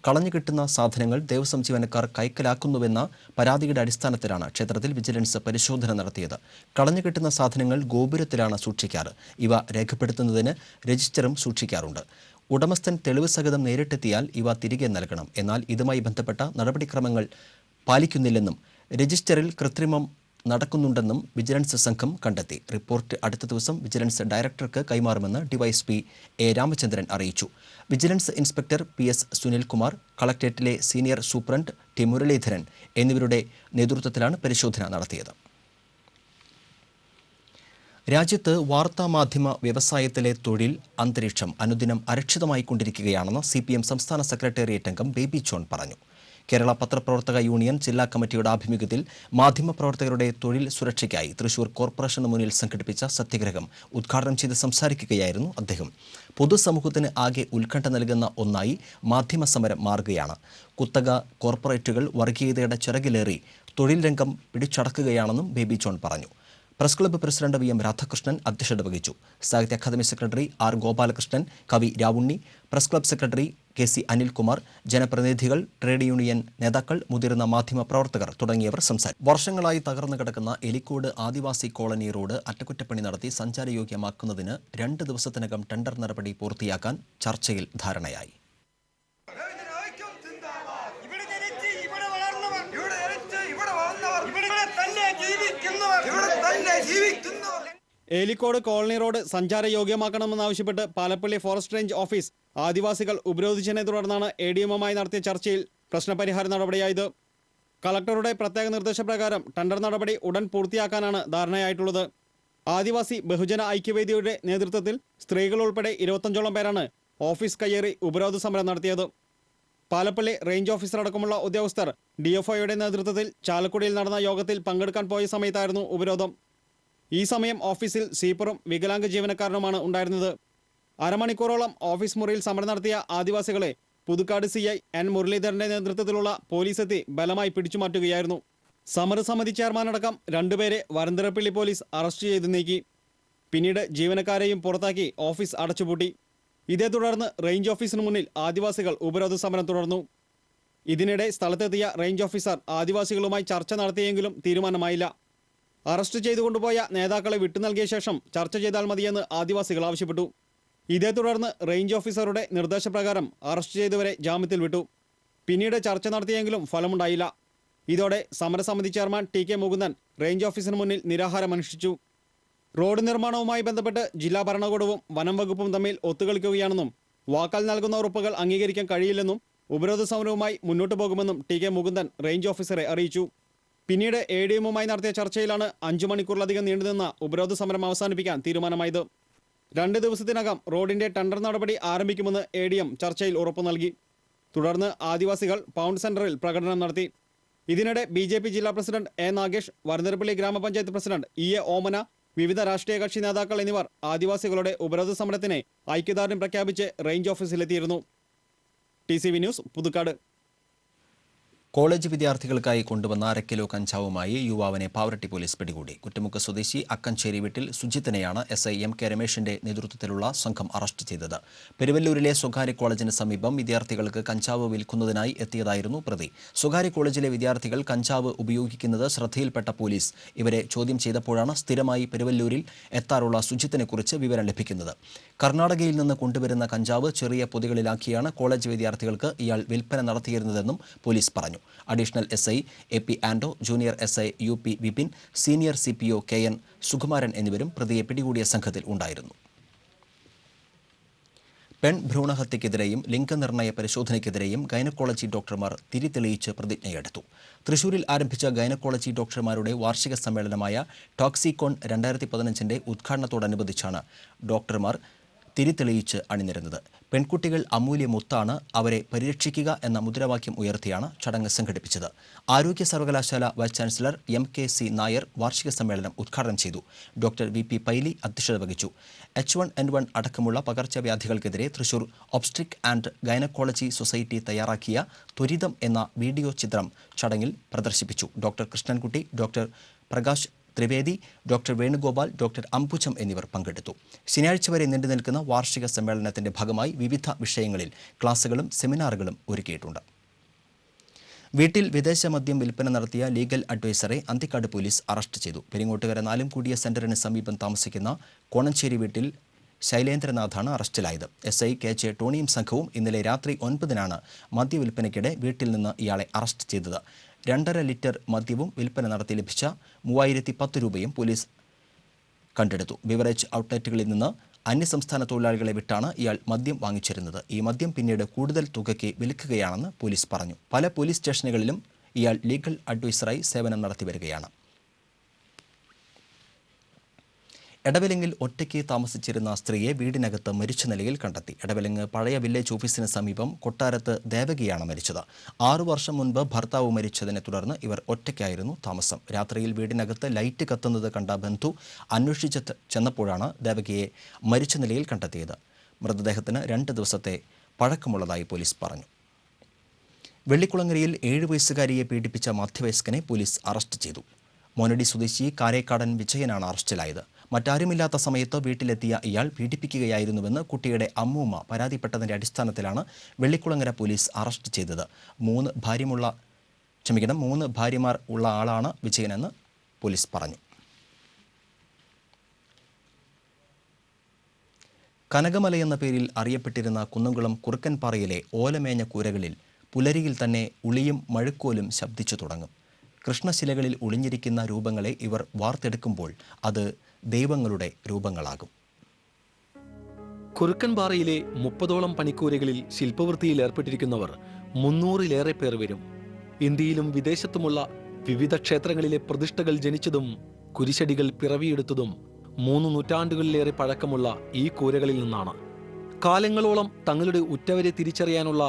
കളഞ്ഞുകിട്ടുന്ന സാധനങ്ങൾ ദേവസ്വം ജീവനക്കാർ കൈക്കലാക്കുന്നുവെന്ന പരാതിയുടെ അടിസ്ഥാനത്തിലാണ് ക്ഷേത്രത്തിൽ വിജിലൻസ് പരിശോധന നടത്തിയത്. കളഞ്ഞുകിട്ടുന്ന സാധനങ്ങൾ ഗോപുരത്തിലാണ് സൂക്ഷിക്കാറ്. ഇവ രേഖപ്പെടുത്തുന്നതിന് രജിസ്റ്ററും സൂക്ഷിക്കാറുണ്ട്. ഉടമസ്ഥൻ തെളിവ് സഹിതം നേരിട്ടെത്തിയാൽ ഇവ തിരികെ നൽകണം. എന്നാൽ ഇതുമായി ബന്ധപ്പെട്ട നടപടിക്രമങ്ങൾ പാലിക്കുന്നില്ലെന്നും രജിസ്റ്ററിൽ കൃത്രിമം നടക്കുന്നുണ്ടെന്നും വിജിലൻസ് സംഘം കണ്ടെത്തി. റിപ്പോർട്ട് അടുത്ത ദിവസം വിജിലൻസ് ഡയറക്ടർക്ക് കൈമാറുമെന്ന് ഡിവൈഎസ്പി എ രാമചന്ദ്രൻ അറിയിച്ചു. വിജിലൻസ് ഇൻസ്പെക്ടർ PS സുനിൽകുമാർ, കളക്ടറേറ്റിലെ സീനിയർ സൂപ്രണ്ട് ടി മുരളീധരൻ എന്നിവരുടെ നേതൃത്വത്തിലാണ് പരിശോധന നടത്തിയത്. രാജ്യത്ത് വാർത്താമാധ്യമ വ്യവസായത്തിലെ തൊഴിൽ അന്തരീക്ഷം അനുദിനം അരക്ഷിതമായിക്കൊണ്ടിരിക്കുകയാണെന്ന് CPM സംസ്ഥാന സെക്രട്ടേറിയറ്റ് അംഗം ബേബി ജോൺ പറഞ്ഞു. കേരള പത്രപ്രവർത്തക യൂണിയൻ ജില്ലാ കമ്മിറ്റിയുടെ ആഭിമുഖ്യത്തിൽ മാധ്യമപ്രവർത്തകരുടെ തൊഴിൽ സുരക്ഷയ്ക്കായി തൃശൂർ കോർപ്പറേഷന് മുന്നിൽ സംഘടിപ്പിച്ച സത്യഗ്രഹം ഉദ്ഘാടനം ചെയ്ത് സംസാരിക്കുകയായിരുന്നു അദ്ദേഹം. പൊതുസമൂഹത്തിന് ആകെ ഉത്കണ്ഠ നൽകുന്ന ഒന്നായി മാധ്യമ സമരം മാറുകയാണ്. കുത്തക കോർപ്പറേറ്റുകൾ വർഗീയതയുടെ ചിറകിലേറി തൊഴിൽ രംഗം പിടിച്ചടക്കുകയാണെന്നും ബേബി ജോൺ പറഞ്ഞു. Press club president VM Radhakrishnan അധ്യക്ഷത വഹിച്ചു. സാഹിത്യ അക്കാദമി സെക്രട്ടറി R ഗോപാലകൃഷ്ണൻ, കവി Ravunni, press club secretary KC Anilkumar, ജനപ്രതിനിധികൾ, ട്രേഡ് യൂണിയൻ നേതാക്കൾ, മുതിർന്ന മാധ്യമ പ്രവർത്തകർ തുടങ്ങിയവർ സംസാരിച്ചു. വർഷങ്ങളായി തകർന്നു കിടക്കുന്ന എലിക്കോട് ആദിവാസി കോളനി റോഡ് അറ്റകുറ്റപ്പണി നടത്തി സഞ്ചാരയോഗ്യമാക്കുന്നതിന് 2 ദിവസത്തിനകം ടെൻഡർ നടപടി പൂർത്തിയാക്കാൻ ചർച്ചയിൽ ധാരണയായി. ഏലിക്കോട് കോളനി റോഡ് സഞ്ചാരയോഗ്യമാക്കണമെന്നാവശ്യപ്പെട്ട് പാലപ്പള്ളി ഫോറസ്റ്റ് റേഞ്ച് ഓഫീസ് ആദിവാസികൾ ഉപരോധിച്ചതിനെ തുടർന്നാണ് ADMമായി നടത്തിയ ചർച്ചയിൽ പ്രശ്നപരിഹാര നടപടിയായത്. കളക്ടറുടെ പ്രത്യേക നിർദ്ദേശപ്രകാരം ടെൻഡർ നടപടി ഉടൻ പൂർത്തിയാക്കാനാണ് ധാരണയായിട്ടുള്ളത്. ആദിവാസി ബഹുജന ഐക്യവേദിയുടെ നേതൃത്വത്തിൽ സ്ത്രീകൾ ഉൾപ്പെടെ 25ഓളം പേരാണ് ഓഫീസ് കയ്യേറി ഉപരോധ സമരം നടത്തിയത്. പാലപ്പള്ളി റേഞ്ച് ഓഫീസർ അടക്കമുള്ള ഉദ്യോഗസ്ഥർ DFOയുടെ നേതൃത്വത്തിൽ ചാലക്കുടിയിൽ നടന്ന യോഗത്തിൽ പങ്കെടുക്കാൻ പോയ സമയത്തായിരുന്നു ഉപരോധം. ഈ സമയം ഓഫീസിൽ സ്വീപ്പറും വികലാംഗ ജീവനക്കാരനുമാണ് ഉണ്ടായിരുന്നത്. അരമണിക്കൂറോളം ഓഫീസ് മുറിയിൽ സമരം നടത്തിയ ആദിവാസികളെ പുതുക്കാട് CI N മുരളീധരന്റെ നേതൃത്വത്തിലുള്ള പോലീസെത്തി ബലമായി പിടിച്ചുമാറ്റുകയായിരുന്നു. സമരസമിതി ചെയർമാനടക്കം 2 പേരെ വരന്തരപ്പള്ളി പോലീസ് അറസ്റ്റ് ചെയ്ത് നീക്കി. പിന്നീട് ജീവനക്കാരെയും പുറത്താക്കി ഓഫീസ് അടച്ചുപൂട്ടി. ഇതേ തുടർന്ന് റേഞ്ച് ഓഫീസിന് മുന്നിൽ ആദിവാസികൾ ഉപരോധ സമരം തുടർന്നു. ഇതിനിടെ സ്ഥലത്തെത്തിയ റേഞ്ച് ഓഫീസർ ആദിവാസികളുമായി ചർച്ച നടത്തിയെങ്കിലും തീരുമാനമായില്ല. അറസ്റ്റ് ചെയ്തുകൊണ്ടുപോയ നേതാക്കളെ വിട്ടുനൽകിയ ശേഷം ചർച്ച ചെയ്താൽ മതിയെന്ന് ആദിവാസികൾ ആവശ്യപ്പെട്ടു. ഇതേ തുടർന്ന് റേഞ്ച് ഓഫീസറുടെ നിർദ്ദേശപ്രകാരം അറസ്റ്റ് ചെയ്തവരെ ജാമ്യത്തിൽ വിട്ടു. പിന്നീട് ചർച്ച നടത്തിയെങ്കിലും ഫലമുണ്ടായില്ല. ഇതോടെ സമരസമിതി ചെയർമാൻ TK മുകുന്ദൻ റേഞ്ച് ഓഫീസിന് മുന്നിൽ നിരാഹാരം അനുഷ്ഠിച്ചു. റോഡ് നിർമ്മാണവുമായി ബന്ധപ്പെട്ട് ജില്ലാ ഭരണകൂടവും വനം വകുപ്പും തമ്മിൽ ഒത്തുകളിക്കുകയാണെന്നും വാക്കാൽ നൽകുന്ന ഉറപ്പുകൾ അംഗീകരിക്കാൻ കഴിയില്ലെന്നും ഉപരോധ സമരവുമായി മുന്നോട്ടു പോകുമെന്നും TK മുകുന്ദൻ റേഞ്ച് ഓഫീസറെ അറിയിച്ചു. പിന്നീട് ADMയുമായി നടത്തിയ ചർച്ചയിലാണ് 5 മണിക്കൂറിലധികം നീണ്ടുനിന്ന ഉപരോധ സമരം അവസാനിപ്പിക്കാൻ തീരുമാനമായത്. 2 ദിവസത്തിനകം റോഡിന്റെ ടെൻഡർ നടപടി ആരംഭിക്കുമെന്ന് ADM ചർച്ചയിൽ ഉറപ്പു നൽകി. തുടർന്ന് ആദിവാസികൾ പൗണ്ട് സെന്ററിൽ പ്രകടനം നടത്തി. ഇതിനിടെ BJP ജില്ലാ പ്രസിഡന്റ് A നാഗേഷ്, വരന്തരപ്പള്ളി ഗ്രാമപഞ്ചായത്ത് പ്രസിഡന്റ് EA ഓമന, വിവിധ രാഷ്ട്രീയ കക്ഷി നേതാക്കൾ എന്നിവർ ആദിവാസികളുടെ ഉപരോധ സമരത്തിന് ഐക്യദാർഢ്യം പ്രഖ്യാപിച്ച് റേഞ്ച് ഓഫീസിലെത്തിയിരുന്നു. TCV news, Puthukkad. കോളേജ് വിദ്യാർത്ഥികൾക്കായി കൊണ്ടുവന്ന 1/2 കിലോ കഞ്ചാവുമായി യുവാവിനെ പാവറട്ടി പോലീസ് പിടികൂടി. കുറ്റമുക്ക് സ്വദേശി അക്കഞ്ചേരി വീട്ടിൽ സുജിത്തിനെയാണ് SI MK രമേശിന്റെ നേതൃത്വത്തിലുള്ള സംഘം അറസ്റ്റ് ചെയ്തത്. പെരുവല്ലൂരിലെ സ്വകാര്യ കോളേജിന് സമീപം വിദ്യാർത്ഥികൾക്ക് കഞ്ചാവ് വിൽക്കുന്നതിനായി എത്തിയതായിരുന്നു പ്രതി. സ്വകാര്യ കോളേജിലെ വിദ്യാർത്ഥികൾ കഞ്ചാവ് ഉപയോഗിക്കുന്നത് ശ്രദ്ധയിൽപ്പെട്ട പോലീസ് ഇവരെ ചോദ്യം ചെയ്തപ്പോഴാണ് സ്ഥിരമായി പെരുവല്ലൂരിൽ എത്താറുള്ള സുജിത്തിനെക്കുറിച്ച് വിവരം ലഭിക്കുന്നത്. കർണാടകയിൽ നിന്ന് കൊണ്ടുവരുന്ന കഞ്ചാവ് ചെറിയ പൊതികളിലാക്കിയാണ് കോളേജ് വിദ്യാർത്ഥികൾക്ക് ഇയാൾ വിൽപ്പന നടത്തിയിരുന്നതെന്നും പോലീസ് പറഞ്ഞു. Additional SI AP Ando, junior SI UP Vipin, senior CPO KN Sukumaran എന്നിവരും പ്രതിയെ പിടികൂടിയ സംഘത്തിൽ ഉണ്ടായിരുന്നു. പെൺ ഭ്രൂണഹത്യക്കെതിരെയും ലിംഗനിർണയ പരിശോധനയ്ക്കെതിരെയും ഗൈനക്കോളജി ഡോക്ടർമാർ തിരിതെളിയിച്ച് പ്രതിജ്ഞയെടുത്തു. തൃശൂരിൽ ആരംഭിച്ച ഗൈനക്കോളജി ഡോക്ടർമാരുടെ വാർഷിക സമ്മേളനമായ ടോക്സികോൺ 2015ന്റെ ഉദ്ഘാടനത്തോടനുബന്ധിച്ചാണ് ഡോക്ടർമാർ തിരിതെളിയിച്ച് അണിനിരുന്നത്. പെൺകുട്ടികൾ അമൂല്യമൊത്താണ്, അവരെ പരിരക്ഷിക്കുക എന്ന മുദ്രാവാക്യം ഉയർത്തിയാണ് ചടങ്ങ് സംഘടിപ്പിച്ചത്. ആരോഗ്യ സർവകലാശാല വൈസ് ചാൻസലർ MKC നായർ വാർഷിക സമ്മേളനം ഉദ്ഘാടനം ചെയ്തു. ഡോക്ടർ VP പൈലി അധ്യക്ഷത വഹിച്ചു. H1N1 അടക്കമുള്ള പകർച്ചവ്യാധികൾക്കെതിരെ Thrissur obstetric and gynaecology society തയ്യാറാക്കിയ ത്വരിതം എന്ന വീഡിയോ ചിത്രം ചടങ്ങിൽ പ്രദർശിപ്പിച്ചു. Doctor Krishnankutty, doctor Prakash Trivedi, doctor Venugopal, doctor Ambujam എന്നിവർ പങ്കെടുത്തു. ശനിയാഴ്ച വരെ നീണ്ടുനിൽക്കുന്ന വാർഷിക സമ്മേളനത്തിന്റെ ഭാഗമായി വിവിധ വിഷയങ്ങളിൽ ക്ലാസുകളും സെമിനാറുകളും ഒരുക്കിയിട്ടുണ്ട്. വീട്ടിൽ വിദേശ മദ്യം വിൽപ്പന നടത്തിയ ലീഗൽ അഡ്വൈസറെ അന്തിക്കാട് പോലീസ് അറസ്റ്റ് ചെയ്തു. പെരിങ്ങോട്ടുകര നാലുംകൂടിയ സെന്ററിന് സമീപം താമസിക്കുന്ന കോണഞ്ചേരി വീട്ടിൽ ശൈലേന്ദ്രനാഥാണ് അറസ്റ്റിലായത്. SI KJ ടോണിയും സംഘവും ഇന്നലെ രാത്രി 9-നാണ് മദ്യവിൽപ്പനയ്ക്കിടെ വീട്ടിൽ നിന്ന് ഇയാളെ അറസ്റ്റ് ചെയ്തത്. 2.5 ലിറ്റർ മദ്യവും വിൽപ്പന നടത്തി ലഭിച്ച 3010 രൂപയും പോലീസ് കണ്ടെടുത്തു. ബിവറേജ് ഔട്ട്ലെറ്റുകളിൽ നിന്ന് അന്യസംസ്ഥാന തൊഴിലാളികളെ വിട്ടാണ് ഇയാൾ മദ്യം വാങ്ങിച്ചിരുന്നത്. ഈ മദ്യം പിന്നീട് കൂടുതൽ തുകയ്ക്ക് വിൽക്കുകയാണെന്ന് പോലീസ് പറഞ്ഞു. പല പോലീസ് സ്റ്റേഷനുകളിലും ഇയാൾ ലീഗൽ അഡ്വൈസറായി സേവനം നടത്തി വരികയാണ്. എടവലങ്ങിൽ ഒറ്റയ്ക്ക് താമസിച്ചിരുന്ന സ്ത്രീയെ വീടിനകത്ത് മരിച്ച നിലയിൽ കണ്ടെത്തി. എടവലങ്ങ് പഴയ വില്ലേജ് ഓഫീസിന് സമീപം കൊട്ടാരത്ത് ദേവകിയാണ് മരിച്ചത്. 6 വർഷം മുൻപ് ഭർത്താവ് മരിച്ചതിനെ തുടർന്ന് ഇവർ ഒറ്റയ്ക്കായിരുന്നു താമസം. രാത്രിയിൽ വീടിനകത്ത് ലൈറ്റ് കത്തുന്നത് കണ്ട ബന്ധു അന്വേഷിച്ച് ചെന്നപ്പോഴാണ് ദേവകിയെ മരിച്ച നിലയിൽ കണ്ടെത്തിയത്. മൃതദേഹത്തിന് 2 ദിവസത്തെ പഴക്കമുള്ളതായി പോലീസ് പറഞ്ഞു. വെള്ളിക്കുളങ്ങരയിൽ 7 വയസ്സുകാരിയെ പീഡിപ്പിച്ച മധ്യവയസ്കനെ പോലീസ് അറസ്റ്റ് ചെയ്തു. മോനടി സ്വദേശി കാരേക്കാടൻ വിജയനാണ് അറസ്റ്റിലായത്. മറ്റാരുമില്ലാത്ത സമയത്ത് വീട്ടിലെത്തിയ ഇയാൾ പീഡിപ്പിക്കുകയായിരുന്നുവെന്ന് കുട്ടിയുടെ അമ്മൂമ്മ പരാതിപ്പെട്ടതിന്റെ അടിസ്ഥാനത്തിലാണ് വെള്ളിക്കുളങ്ങര പോലീസ് അറസ്റ്റ് ചെയ്തത്. 3 ഭാര്യമാർ ഉള്ള ആളാണ് വിജയനെന്ന് പോലീസ് പറഞ്ഞു. കനകമല എന്ന പേരിൽ അറിയപ്പെട്ടിരുന്ന കുന്നംകുളം കുറുക്കൻപാറയിലെ ഓലമേഞ്ഞ കൂരകളിൽ പുലരിയിൽ തന്നെ ഉളിയും മഴുക്കോലും ശബ്ദിച്ചു തുടങ്ങും. കൃഷ്ണശിലകളിൽ ഒളിഞ്ഞിരിക്കുന്ന രൂപങ്ങളെ ഇവർ വാർത്തെടുക്കുമ്പോൾ അത് ദൈവങ്ങളുടെ രൂപങ്ങളാകും. കുറുക്കൻപാറയിലെ 30ഓളം പണിക്കൂരകളിൽ ശില്പവൃത്തിയിൽ ഏർപ്പെട്ടിരിക്കുന്നവർ 300-ലേറെ പേർ വരും. ഇന്ത്യയിലും വിദേശത്തുമുള്ള വിവിധ ക്ഷേത്രങ്ങളിലെ പ്രതിഷ്ഠകൾ ജനിച്ചതും കുരിശടികൾ പിറവിയെടുത്തതും 3 നൂറ്റാണ്ടുകളിലേറെ പഴക്കമുള്ള ഈ കൂരകളിൽ നിന്നാണ്. കാലങ്ങളോളം തങ്ങളുടെ ഉറ്റവരെ തിരിച്ചറിയാനുള്ള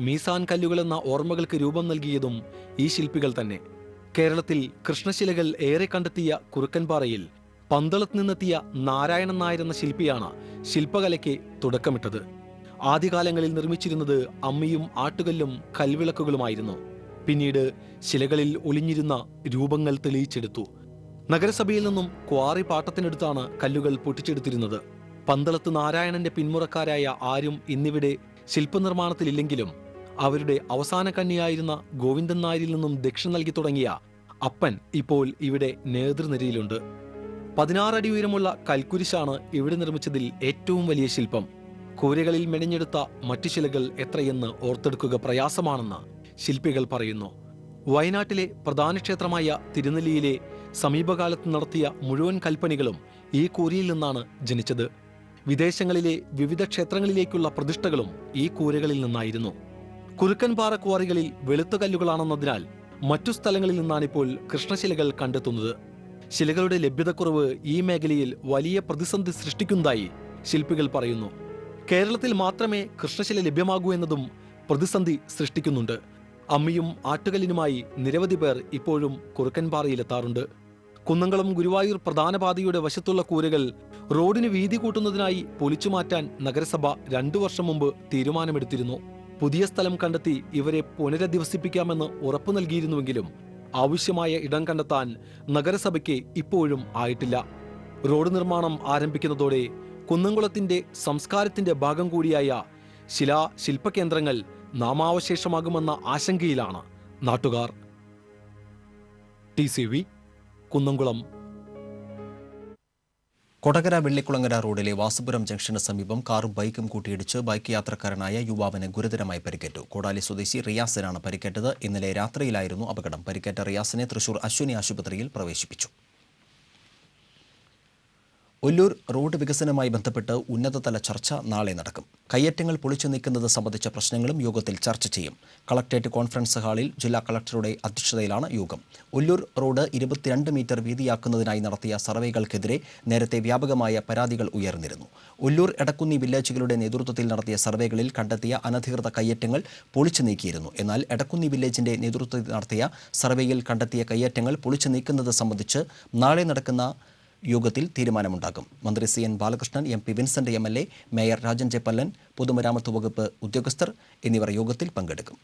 മീസാൻ കല്ലുകളെന്ന ഓർമ്മകൾക്ക് രൂപം നൽകിയതും ഈ ശില്പികൾ തന്നെ. കേരളത്തിൽ കൃഷ്ണശിലകൾ ഏറെ കണ്ടെത്തിയ കുറുക്കൻപാറയിൽ പന്തളത്ത് നിന്നെത്തിയ നാരായണൻ നായർ എന്ന ശില്പിയാണ് ശില്പകലയ്ക്ക് തുടക്കമിട്ടത്. ആദ്യകാലങ്ങളിൽ നിർമ്മിച്ചിരുന്നത് അമ്മിയും ആട്ടുകല്ലും കൽവിളക്കുകളുമായിരുന്നു. പിന്നീട് ശിലകളിൽ ഒളിഞ്ഞിരുന്ന രൂപങ്ങൾ തെളിയിച്ചെടുത്തു. നഗരസഭയിൽ നിന്നും ക്വാറി പാട്ടത്തിനെടുത്താണ് കല്ലുകൾ പൊട്ടിച്ചെടുത്തിരുന്നത്. പന്തളത്ത് നാരായണന്റെ പിന്മുറക്കാരായ ആരും ഇന്നിവിടെ ശില്പനിർമ്മാണത്തിലില്ലെങ്കിലും അവരുടെ അവസാന കന്യായിരുന്ന ഗോവിന്ദൻ നായരിൽ നിന്നും ദക്ഷിണ നൽകി തുടങ്ങിയ അപ്പൻ ഇപ്പോൾ ഇവിടെ നേതൃനിരയിലുണ്ട്. 16 അടി ഉയരമുള്ള കൽക്കുരിശാണ് ഇവിടെ നിർമ്മിച്ചതിൽ ഏറ്റവും വലിയ ശില്പം. കൂരകളിൽ മെനഞ്ഞെടുത്ത മറ്റു ശിലകൾ എത്രയെന്ന് ഓർത്തെടുക്കുക പ്രയാസമാണെന്ന് ശില്പികൾ പറയുന്നു. വയനാട്ടിലെ പ്രധാന ക്ഷേത്രമായ തിരുനെല്ലിയിലെ സമീപകാലത്ത് നടത്തിയ മുഴുവൻ കൽപ്പണികളും ഈ കൂരയിൽ നിന്നാണ് ജനിച്ചത്. വിദേശങ്ങളിലെ വിവിധ ക്ഷേത്രങ്ങളിലേക്കുള്ള പ്രതിഷ്ഠകളും ഈ കൂരകളിൽ നിന്നായിരുന്നു. കുറുക്കൻപാറ ക്വാറികളിൽ വെളുത്ത കല്ലുകളാണെന്നതിനാൽ മറ്റു സ്ഥലങ്ങളിൽ നിന്നാണിപ്പോൾ കൃഷ്ണശിലകൾ കണ്ടെത്തുന്നത്. ശിലകളുടെ ലഭ്യതക്കുറവ് ഈ മേഖലയിൽ വലിയ പ്രതിസന്ധി സൃഷ്ടിക്കുന്നതായി ശില്പികൾ പറയുന്നു. കേരളത്തിൽ മാത്രമേ കൃഷ്ണശില ലഭ്യമാകൂ എന്നതും പ്രതിസന്ധി സൃഷ്ടിക്കുന്നുണ്ട്. അമ്മിയും ആട്ടുകല്ലിനുമായി നിരവധി പേർ ഇപ്പോഴും കുറുക്കൻപാറയിലെത്താറുണ്ട്. കുന്നംകുളം ഗുരുവായൂർ പ്രധാന പാതയുടെ വശത്തുള്ള കൂരകൾ റോഡിന് വീതി കൂട്ടുന്നതിനായി പൊളിച്ചുമാറ്റാൻ നഗരസഭ 2 വർഷം മുമ്പ് തീരുമാനമെടുത്തിരുന്നു. പുതിയ സ്ഥലം കണ്ടെത്തി ഇവരെ പുനരധിവസിപ്പിക്കാമെന്ന് ഉറപ്പു നൽകിയിരുന്നുവെങ്കിലും ആവശ്യമായ ഇടം കണ്ടെത്താൻ നഗരസഭയ്ക്ക് ഇപ്പോഴും ആയിട്ടില്ല. റോഡ് നിർമ്മാണം ആരംഭിക്കുന്നതോടെ കുന്നംകുളത്തിന്റെ സംസ്കാരത്തിന്റെ ഭാഗം കൂടിയായ ശില്പകേന്ദ്രങ്ങൾ നാമാവശേഷമാകുമെന്ന ആശങ്കയിലാണ് നാട്ടുകാർ. TCV കുന്നംകുളം. കൊടകര വെള്ളിക്കുളങ്ങര റോഡിലെ വാസുപുരം ജംഗ്ഷന് സമീപം കാറും ബൈക്കും കൂട്ടിയിടിച്ച് ബൈക്ക് യാത്രക്കാരനായ യുവാവിന് ഗുരുതരമായി പരിക്കേറ്റു. കോടാലി സ്വദേശി റിയാസിനാണ് പരിക്കേറ്റത്. ഇന്നലെ രാത്രിയിലായിരുന്നു അപകടം. പരിക്കേറ്റ റിയാസിനെ തൃശൂർ അശ്വിനി ആശുപത്രിയിൽ പ്രവേശിപ്പിച്ചു. ഒല്ലൂർ റോഡ് വികസനവുമായി ബന്ധപ്പെട്ട് ഉന്നതതല ചർച്ച നാളെ നടക്കും. കയ്യേറ്റങ്ങൾ പൊളിച്ചു നീക്കുന്നത് സംബന്ധിച്ച പ്രശ്നങ്ങളും യോഗത്തിൽ ചർച്ച ചെയ്യും. കളക്ടറേറ്റ് കോൺഫറൻസ് ഹാളിൽ ജില്ലാ കളക്ടറുടെ അധ്യക്ഷതയിലാണ് യോഗം. ഒല്ലൂർ റോഡ് 22 മീറ്റർ വീതിയാക്കുന്നതിനായി നടത്തിയ സർവേകൾക്കെതിരെ നേരത്തെ വ്യാപകമായ പരാതികൾ ഉയർന്നിരുന്നു. ഒല്ലൂർ എടക്കുന്നി വില്ലേജുകളുടെ നേതൃത്വത്തിൽ നടത്തിയ സർവേകളിൽ കണ്ടെത്തിയ അനധികൃത കയ്യേറ്റങ്ങൾ പൊളിച്ചു നീക്കിയിരുന്നു. എന്നാൽ എടക്കുന്നി വില്ലേജിന്റെ നേതൃത്വത്തിൽ നടത്തിയ സർവേയിൽ കണ്ടെത്തിയ കയ്യേറ്റങ്ങൾ പൊളിച്ചു നീക്കുന്നത് സംബന്ധിച്ച് നാളെ നടക്കുന്ന യോഗത്തിൽ തീരുമാനമുണ്ടാകും. മന്ത്രി CN Balakrishnan, MP Vincent MLA, mayor Rajan Cheppallan, പൊതുമരാമത്ത് വകുപ്പ് ഉദ്യോഗസ്ഥർ എന്നിവർ യോഗത്തിൽ പങ്കെടുക്കും.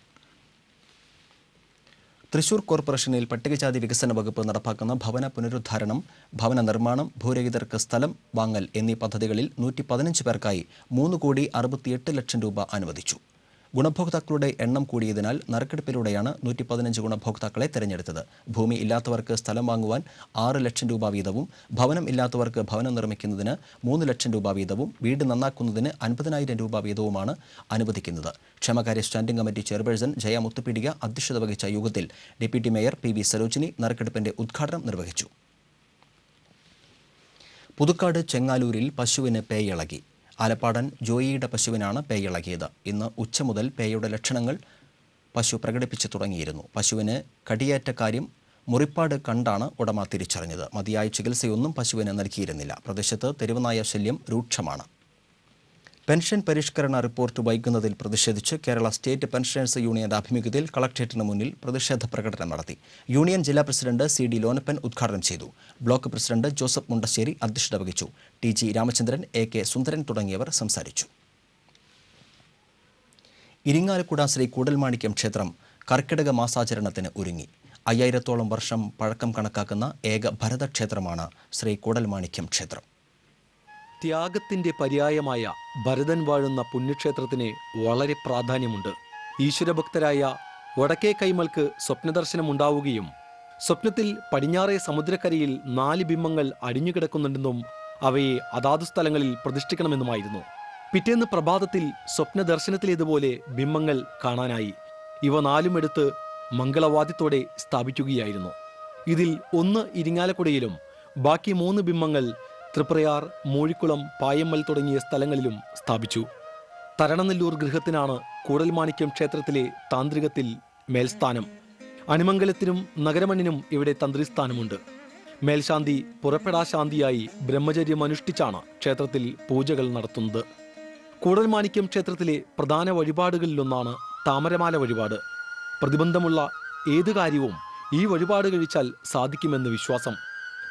തൃശൂർ കോർപ്പറേഷനിൽ പട്ടികജാതി വികസന വകുപ്പ് നടപ്പാക്കുന്ന ഭവന പുനരുദ്ധാരണം, ഭവന നിർമ്മാണം, ഭൂരഹിതർക്ക് സ്ഥലം വാങ്ങൽ എന്നീ പദ്ധതികളിൽ 115 പേർക്കായി 3,68,00,000 രൂപ അനുവദിച്ചു. ഗുണഭോക്താക്കളുടെ എണ്ണം കൂടിയതിനാൽ നറുക്കെടുപ്പിലൂടെയാണ് 115 ഗുണഭോക്താക്കളെ തെരഞ്ഞെടുത്തത്. ഭൂമി ഇല്ലാത്തവർക്ക് സ്ഥലം വാങ്ങുവാൻ 6 ലക്ഷം രൂപ വീതവും, ഭവനം ഇല്ലാത്തവർക്ക് ഭവനം നിർമ്മിക്കുന്നതിന് 3 ലക്ഷം രൂപ വീതവും, വീട് നന്നാക്കുന്നതിന് 50,000 രൂപ വീതവുമാണ് അനുവദിക്കുന്നത്. ക്ഷേമകാര്യ സ്റ്റാൻഡിംഗ് കമ്മിറ്റി ചെയർപേഴ്സൺ ജയ മുത്തുപീടിക അധ്യക്ഷത വഹിച്ച യോഗത്തിൽ ഡെപ്യൂട്ടി മേയർ PV സരോജിനി നറുക്കെടുപ്പിന്റെ ഉദ്ഘാടനം നിർവഹിച്ചു. പുതുക്കാട് ചെങ്ങാലൂരിൽ പശുവിന് പേയിളകി. ആലപ്പാടൻ ജോയിയുടെ പശുവിനാണ് പേയിളകിയത്. ഇന്ന് ഉച്ച മുതൽ പേയുടെ ലക്ഷണങ്ങൾ പശു പ്രകടിപ്പിച്ചു തുടങ്ങിയിരുന്നു. പശുവിന് കടിയേറ്റ കാര്യം മുറിപ്പാട് കണ്ടാണ് ഉടമ തിരിച്ചറിഞ്ഞത്. മതിയായ ചികിത്സയൊന്നും പശുവിന് നൽകിയിരുന്നില്ല. പ്രദേശത്ത് തെരുവുനായ ശല്യം രൂക്ഷമാണ്. പെൻഷൻ പരിഷ്കരണ റിപ്പോർട്ട് വൈകുന്നതിൽ പ്രതിഷേധിച്ച് കേരള സ്റ്റേറ്റ് പെൻഷനേഴ്സ് യൂണിയന്റെ ആഭിമുഖ്യത്തിൽ കളക്ടറേറ്റിന് മുന്നിൽ പ്രതിഷേധ പ്രകടനം നടത്തി. യൂണിയൻ ജില്ലാ പ്രസിഡന്റ് CD ലോനപ്പൻ ഉദ്ഘാടനം ചെയ്തു. ബ്ലോക്ക് പ്രസിഡന്റ് ജോസഫ് മുണ്ടശ്ശേരി അധ്യക്ഷത വഹിച്ചു. TG രാമചന്ദ്രൻ, AK സുന്ദരൻ തുടങ്ങിയവർ സംസാരിച്ചു. ഇരിങ്ങാലക്കുട ശ്രീ കൂടൽമാണിക്യം ക്ഷേത്രം കർക്കിടക മാസാചരണത്തിന് ഒരുങ്ങി. 5000-ഓളം വർഷം പഴക്കം കണക്കാക്കുന്ന ഏക ഭരതക്ഷേത്രമാണ് ശ്രീ കൂടൽമാണിക്യം ക്ഷേത്രം. ത്യാഗത്തിന്റെ പര്യായമായ ഭരതൻ വാഴുന്ന പുണ്യക്ഷേത്രത്തിന് വളരെ പ്രാധാന്യമുണ്ട്. ഈശ്വരഭക്തരായ വടക്കേ കൈമൾക്ക് സ്വപ്നദർശനമുണ്ടാവുകയും സ്വപ്നത്തിൽ പടിഞ്ഞാറേ സമുദ്രക്കരയിൽ 4 ബിംബങ്ങൾ അടിഞ്ഞുകിടക്കുന്നുണ്ടെന്നും അവയെ അതാതു സ്ഥലങ്ങളിൽ പ്രതിഷ്ഠിക്കണമെന്നുമായിരുന്നു. പിറ്റേന്ന് പ്രഭാതത്തിൽ സ്വപ്നദർശനത്തിലേതുപോലെ ബിംബങ്ങൾ കാണാനായി. ഇവ 4 എടുത്ത് മംഗളവാദ്യത്തോടെ സ്ഥാപിക്കുകയായിരുന്നു. ഇതിൽ 1 ഇരിങ്ങാലക്കുടയിലും ബാക്കി 3 ബിംബങ്ങൾ തൃപ്രയാർ, മൂഴിക്കുളം, പായമ്മൽ തുടങ്ങിയ സ്ഥലങ്ങളിലും സ്ഥാപിച്ചു. തരണനെല്ലൂർ ഗൃഹത്തിനാണ് കൂടൽമാണിക്യം ക്ഷേത്രത്തിലെ താന്ത്രികത്തിൽ മേൽസ്ഥാനം. അണിമംഗലത്തിനും നഗരമണ്ണിനും ഇവിടെ തന്ത്രിസ്ഥാനമുണ്ട്. മേൽശാന്തി പുറപ്പെടാശാന്തിയായി ബ്രഹ്മചര്യം അനുഷ്ഠിച്ചാണ് ക്ഷേത്രത്തിൽ പൂജകൾ നടത്തുന്നത്. കൂടൽമാണിക്യം ക്ഷേത്രത്തിലെ പ്രധാന വഴിപാടുകളിലൊന്നാണ് താമരമാല വഴിപാട്. പ്രതിബന്ധമുള്ള ഏതു കാര്യവും ഈ വഴിപാട് കഴിച്ചാൽ സാധിക്കുമെന്ന് വിശ്വാസം.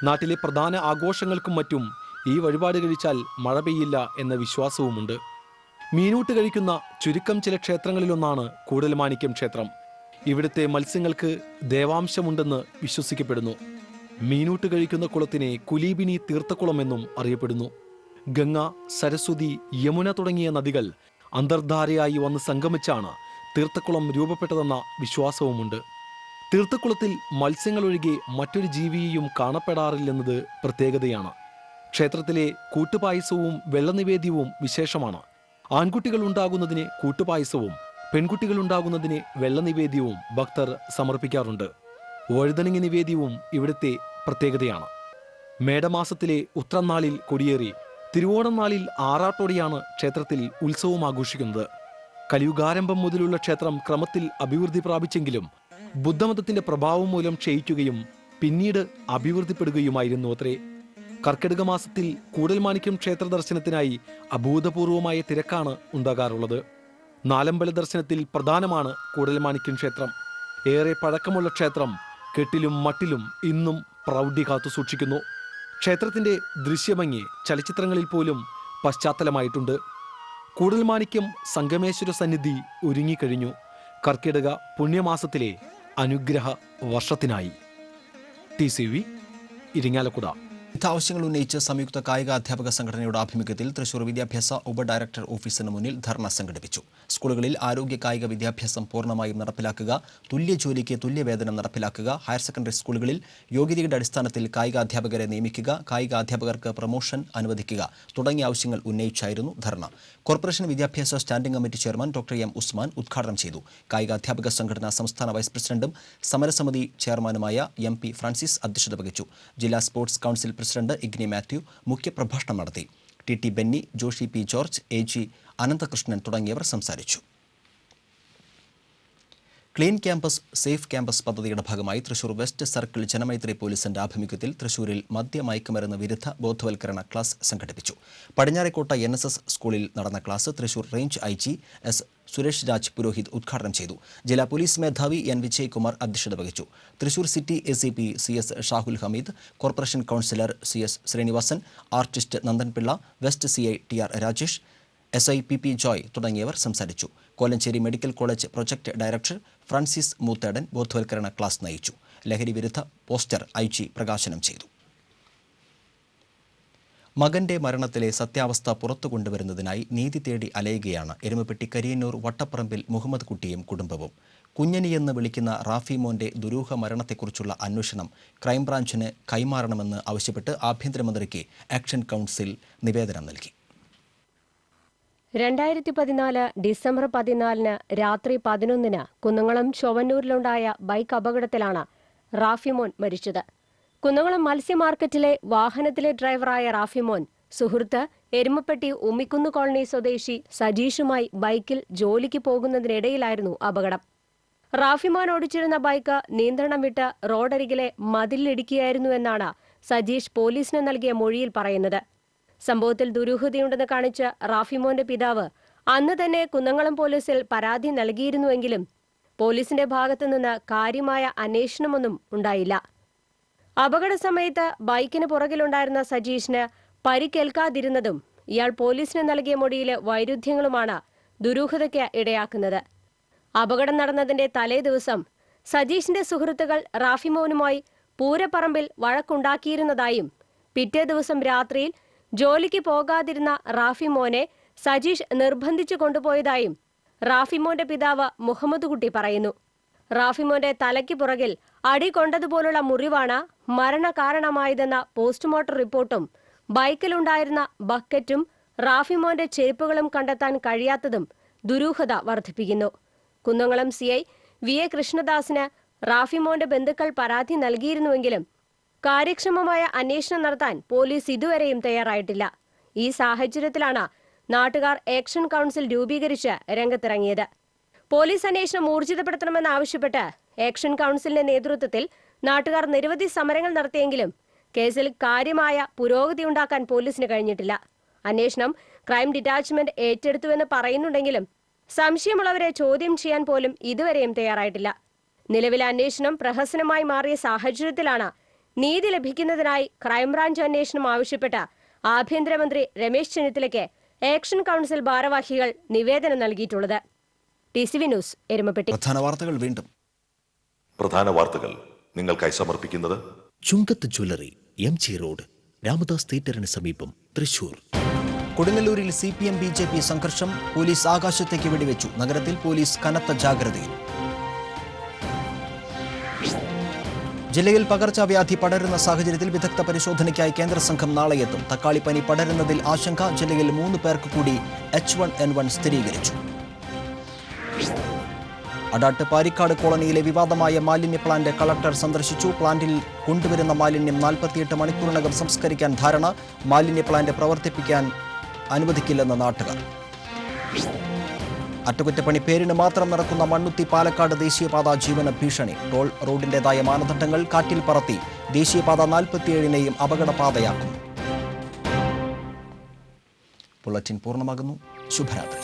നാട്ടിലെ പ്രധാന ആഘോഷങ്ങൾക്കും മറ്റും ഈ വഴിപാട് കഴിച്ചാൽ മഴ പെയ്യില്ല എന്ന വിശ്വാസവുമുണ്ട്. മീനൂട്ട് കഴിക്കുന്ന ചുരുക്കം ചില ക്ഷേത്രങ്ങളിലൊന്നാണ് കൂടൽമാണിക്യം ക്ഷേത്രം. ഇവിടുത്തെ മത്സ്യങ്ങൾക്ക് ദേവാംശമുണ്ടെന്ന് വിശ്വസിക്കപ്പെടുന്നു. മീനൂട്ട് കഴിക്കുന്ന കുളത്തിനെ കുലീബിനി തീർത്ഥക്കുളമെന്നും അറിയപ്പെടുന്നു. ഗംഗ, സരസ്വതി, യമുന തുടങ്ങിയ നദികൾ അന്തർധാരയായി വന്ന് സംഗമിച്ചാണ് തീർത്ഥക്കുളം രൂപപ്പെട്ടതെന്ന വിശ്വാസവുമുണ്ട്. തീർത്ഥക്കുളത്തിൽ മത്സ്യങ്ങളൊഴികെ മറ്റൊരു ജീവിയെയും കാണപ്പെടാറില്ലെന്നത് പ്രത്യേകതയാണ്. ക്ഷേത്രത്തിലെ കൂട്ടുപായസവും വെള്ളനിവേദ്യവും വിശേഷമാണ്. ആൺകുട്ടികൾ ഉണ്ടാകുന്നതിന് കൂട്ടുപായസവും പെൺകുട്ടികൾ ഉണ്ടാകുന്നതിന് വെള്ളനിവേദ്യവും ഭക്തർ സമർപ്പിക്കാറുണ്ട്. വഴുതനങ്ങ നിവേദ്യവും ഇവിടുത്തെ പ്രത്യേകതയാണ്. മേടമാസത്തിലെ ഉത്രനാളിൽ കൊടിയേറി തിരുവോണം നാളിൽ ആറാട്ടോടെയാണ് ക്ഷേത്രത്തിൽ ഉത്സവം ആഘോഷിക്കുന്നത്. കലിയുഗാരംഭം മുതലുള്ള ക്ഷേത്രം ക്രമത്തിൽ അഭിവൃദ്ധി പ്രാപിച്ചെങ്കിലും ബുദ്ധമതത്തിന്റെ പ്രഭാവം മൂലം ക്ഷയിക്കുകയും പിന്നീട് അഭിവൃദ്ധിപ്പെടുകയുമായിരുന്നു അത്രേ. കർക്കിടക മാസത്തിൽ കൂടൽമാണിക്യം ക്ഷേത്ര ദർശനത്തിനായി അഭൂതപൂർവമായ തിരക്കാണ് ഉണ്ടാകാറുള്ളത്. നാലമ്പല ദർശനത്തിൽ പ്രധാനമാണ് കൂടൽമാണിക്യം ക്ഷേത്രം. ഏറെ പഴക്കമുള്ള ക്ഷേത്രം കെട്ടിലും മട്ടിലും ഇന്നും പ്രൗഢി കാത്തു സൂക്ഷിക്കുന്നു. ക്ഷേത്രത്തിന്റെ ദൃശ്യഭംഗി ചലച്ചിത്രങ്ങളിൽ പോലും പശ്ചാത്തലമായിട്ടുണ്ട്. കൂടൽമാണിക്യം സംഗമേശ്വര സന്നിധി ഒരുങ്ങിക്കഴിഞ്ഞു. കർക്കിടക പുണ്യമാസത്തിലെ അനുഗ്രഹ വർഷത്തിനായി. TCV ഇരിങ്ങാലക്കുട. ആവശ്യങ്ങൾ ഉന്നയിച്ച് സംയുക്ത കായിക അധ്യാപക സംഘടനയുടെ ആഭിമുഖ്യത്തിൽ തൃശൂർ വിദ്യാഭ്യാസ ഉപഡയറക്ടർ ഓഫീസിന് മുന്നിൽ ധർണ സംഘടിപ്പിച്ചു. സ്കൂളുകളിൽ ആരോഗ്യ കായിക വിദ്യാഭ്യാസം പൂർണ്ണമായും നടപ്പിലാക്കുക, തുല്യ ജോലിക്ക് തുല്യവേതനം നടപ്പിലാക്കുക, ഹയർ സെക്കൻഡറി സ്കൂളുകളിൽ യോഗ്യതയുടെ അടിസ്ഥാനത്തിൽ കായിക അധ്യാപകരെ നിയമിക്കുക, കായിക അധ്യാപകർക്ക് പ്രമോഷൻ അനുവദിക്കുക തുടങ്ങിയ ആവശ്യങ്ങൾ ഉന്നയിച്ചായിരുന്നു ധർണ. കോർപ്പറേഷൻ വിദ്യാഭ്യാസ standing committee chairman doctor M. Usman ഉദ്ഘാടനം ചെയ്തു. കായിക അധ്യാപക സംഘടന സംസ്ഥാന വൈസ് പ്രസിഡന്റും സമരസമിതി ചെയർമാനുമായ MP. ഫ്രാൻസിസ് അധ്യക്ഷത വഹിച്ചു. ജില്ലാ sports council president Igni Mathew മുഖ്യപ്രഭാഷണം നടത്തി. TT Benny, Joshi P. George, AG Ananthakrishnan തുടങ്ങിയവർ സംസാരിച്ചു. ക്ലീൻ ക്യാമ്പസ് സേഫ് ക്യാമ്പസ് പദ്ധതിയുടെ ഭാഗമായി തൃശൂർ വെസ്റ്റ് സർക്കിൾ ജനമൈത്രി പോലീസിന്റെ ആഭിമുഖ്യത്തിൽ തൃശൂരിൽ മദ്യമയക്കുമരുന്ന് വിരുദ്ധ ബോധവൽക്കരണ ക്ലാസ് സംഘടിപ്പിച്ചു. പടിഞ്ഞാറേക്കോട്ട NSS സ്കൂളിൽ നടന്ന class Thrissur range IG S. Suresh Raj Purohit ഉദ്ഘാടനം ചെയ്തു. ജില്ലാ പോലീസ് മേധാവി N. വിജയകുമാർ അധ്യക്ഷത വഹിച്ചു. Thrissur city ACP CS Shahul Hameed, corporation councillor CS Srinivasan, artist Nandanpillai, west CI TR Rajesh, SI PP Joy തുടങ്ങിയവർ സംസാരിച്ചു. Kolenchery medical college project director Francis Moothedan ബോധവൽക്കരണ ക്ലാസ് നയിച്ചു. ലഹരി വിരുദ്ധ പോസ്റ്റർ IG പ്രകാശനം ചെയ്തു. മകന്റെ മരണത്തിലെ സത്യാവസ്ഥ പുറത്തു കൊണ്ടുവരുന്നതിനായി നീതി തേടി അലയുകയാണ് എരുമപ്പെട്ടി കരിയന്നൂർ വട്ടപ്പറമ്പിൽ മുഹമ്മദ് കുട്ടിയും കുടുംബവും. കുഞ്ഞനിയെന്ന് വിളിക്കുന്ന റാഫി മോന്റെ ദുരൂഹ മരണത്തെക്കുറിച്ചുള്ള അന്വേഷണം ക്രൈംബ്രാഞ്ചിന് കൈമാറണമെന്ന് ആവശ്യപ്പെട്ട് ആഭ്യന്തരമന്ത്രിക്ക് ആക്ഷൻ കൗൺസിൽ നിവേദനം നൽകി. 2014 ഡിസംബർ 14 രാത്രി 11 കുന്നംകുളം ചൊവ്വന്നൂരിലുണ്ടായ ബൈക്ക് അപകടത്തിലാണ് റാഫിമോൻ മരിച്ചത്. കുന്നംകുളം മത്സ്യ മാർക്കറ്റിലെ വാഹനത്തിലെ ഡ്രൈവറായ റാഫിമോൻ സുഹൃത്ത് എരുമപ്പെട്ടി ഉമ്മിക്കുന്ന് കോളനി സ്വദേശി സജീഷുമായി ബൈക്കിൽ ജോലിക്ക് പോകുന്നതിനിടയിലായിരുന്നു അപകടം. റാഫിമോൻ ഓടിച്ചിരുന്ന ബൈക്ക് നിയന്ത്രണം വിട്ട് റോഡരികിലെ മതിലിടിക്കുകയായിരുന്നുവെന്നാണ് സജീഷ് പോലീസിന് നൽകിയ മൊഴിയിൽ പറയുന്നത്. സംഭവത്തിൽ ദുരൂഹതയുണ്ടെന്ന് കാണിച്ച് റാഫിമോന്റെ പിതാവ് അന്ന് തന്നെ കുന്നംകുളം പോലീസിൽ പരാതി നൽകിയിരുന്നുവെങ്കിലും പോലീസിന്റെ ഭാഗത്തുനിന്ന് കാര്യമായ അന്വേഷണമൊന്നും ഉണ്ടായില്ല. അപകട സമയത്ത് ബൈക്കിന് പുറകിലുണ്ടായിരുന്ന സജീഷിന് പരിക്കേൽക്കാതിരുന്നതും ഇയാൾ പോലീസിന് നൽകിയ മൊഴിയിലെ വൈരുദ്ധ്യങ്ങളുമാണ് ദുരൂഹതയ്ക്ക് ഇടയാക്കുന്നത്. അപകടം നടന്നതിന്റെ തലേ ദിവസം സജീഷിന്റെ സുഹൃത്തുക്കൾ റാഫിമോനുമായി പൂരപ്പറമ്പിൽ വഴക്കുണ്ടാക്കിയിരുന്നതായും പിറ്റേ ദിവസം രാത്രിയിൽ ജോലിക്ക് പോകാതിരുന്ന റാഫിമോനെ സജീഷ് നിർബന്ധിച്ചു കൊണ്ടുപോയതായും റാഫിമോന്റെ പിതാവ് മുഹമ്മദ് കുട്ടി പറയുന്നു. റാഫിമോന്റെ തലയ്ക്ക് പുറകിൽ അടി കൊണ്ടതുപോലുള്ള മുറിവാണ് മരണകാരണമായതെന്ന പോസ്റ്റ്മോർട്ടം റിപ്പോർട്ടും ബൈക്കിലുണ്ടായിരുന്ന ബക്കറ്റും റാഫിമോന്റെ ചെരുപ്പുകളും കണ്ടെത്താൻ കഴിയാത്തതും ദുരൂഹത വർദ്ധിപ്പിക്കുന്നു. കുന്നംകുളം CI VA കൃഷ്ണദാസിന് റാഫിമോന്റെ ബന്ധുക്കൾ പരാതി നൽകിയിരുന്നുവെങ്കിലും കാര്യക്ഷമമായ അന്വേഷണം നടത്താൻ പോലീസ് ഇതുവരെയും തയ്യാറായിട്ടില്ല. ഈ സാഹചര്യത്തിലാണ് നാട്ടുകാർ ആക്ഷൻ കൗൺസിൽ രൂപീകരിച്ച് രംഗത്തിറങ്ങിയത്. പോലീസ് അന്വേഷണം ഊർജിതപ്പെടുത്തണമെന്നാവശ്യപ്പെട്ട് ആക്ഷൻ കൗൺസിലിന്റെ നേതൃത്വത്തിൽ നാട്ടുകാർ നിരവധി സമരങ്ങൾ നടത്തിയെങ്കിലും കേസിൽ കാര്യമായ പുരോഗതിയുണ്ടാക്കാൻ പോലീസിന് കഴിഞ്ഞിട്ടില്ല. അന്വേഷണം ക്രൈം ഡിറ്റാച്ച്മെന്റ് ഏറ്റെടുത്തുവെന്ന് പറയുന്നുണ്ടെങ്കിലും സംശയമുള്ളവരെ ചോദ്യം ചെയ്യാൻ പോലും ഇതുവരെയും തയ്യാറായിട്ടില്ല. നിലവിലെ അന്വേഷണം പ്രഹസനമായി മാറിയ സാഹചര്യത്തിലാണ് നീതി ലഭിക്കുന്നതിനായി ക്രൈംബ്രാഞ്ച് അന്വേഷണം ആവശ്യപ്പെട്ട് ആഭ്യന്തരമന്ത്രി രമേശ് ചെന്നിത്തലയ്ക്ക് ആക്ഷൻ കൗൺസിൽ ഭാരവാഹികൾ നിവേദനം നൽകിയിട്ടുള്ളത്. TCV news Erumapetty. പ്രധാന വാർത്തകൾ നിങ്ങൾക്കായി സമർപ്പിക്കുന്നത് Chungath jewellery, MG road, Ramadas തിയേറ്ററിന് സമീപം, തൃശൂർ. കൊടുങ്ങല്ലൂരിൽ CPM BJP സംഘർഷം. പോലീസ് ആകാശത്തേക്ക് വെടിവെച്ചു. നഗരത്തിൽ പോലീസ് കനത്ത ജാഗ്രതയിൽ. ജില്ലയിൽ പകർച്ചവ്യാധി പടരുന്ന സാഹചര്യത്തിൽ വിദഗ്ധ പരിശോധനയ്ക്കായി കേന്ദ്ര സംഘം നാളെയെത്തും. തക്കാളിപ്പനി പടരുന്നതിൽ ആശങ്ക. ജില്ലയിൽ 3 പേർക്ക് കൂടി H1N1 സ്ഥിരീകരിച്ചു. അടാട്ട് പാരിക്കാട് കോളനിയിലെ വിവാദമായ മാലിന്യ പ്ലാന്റ് കളക്ടർ സന്ദർശിച്ചു. പ്ലാന്റിൽ കൊണ്ടുവരുന്ന മാലിന്യം 48 മണിക്കൂറിനകം സംസ്കരിക്കാൻ ധാരണ. മാലിന്യ പ്ലാന്റ് പ്രവർത്തിപ്പിക്കാൻ അനുവദിക്കില്ലെന്ന് നാട്ടുകാർ. അറ്റകുറ്റപ്പണി പേരിന് മാത്രം നടക്കുന്ന മണ്ണുത്തി പാലക്കാട് ദേശീയപാത ജീവന ഭീഷണി. ടോൾ റോഡിന്റേതായ മാനദണ്ഡങ്ങൾ കാറ്റിൽ പറത്തി ദേശീയപാത 47നെയും അപകടപാതയാക്കും. ബുള്ളറ്റിൻ പൂർണ്ണമാകുന്നു. ശുഭരാത്രി.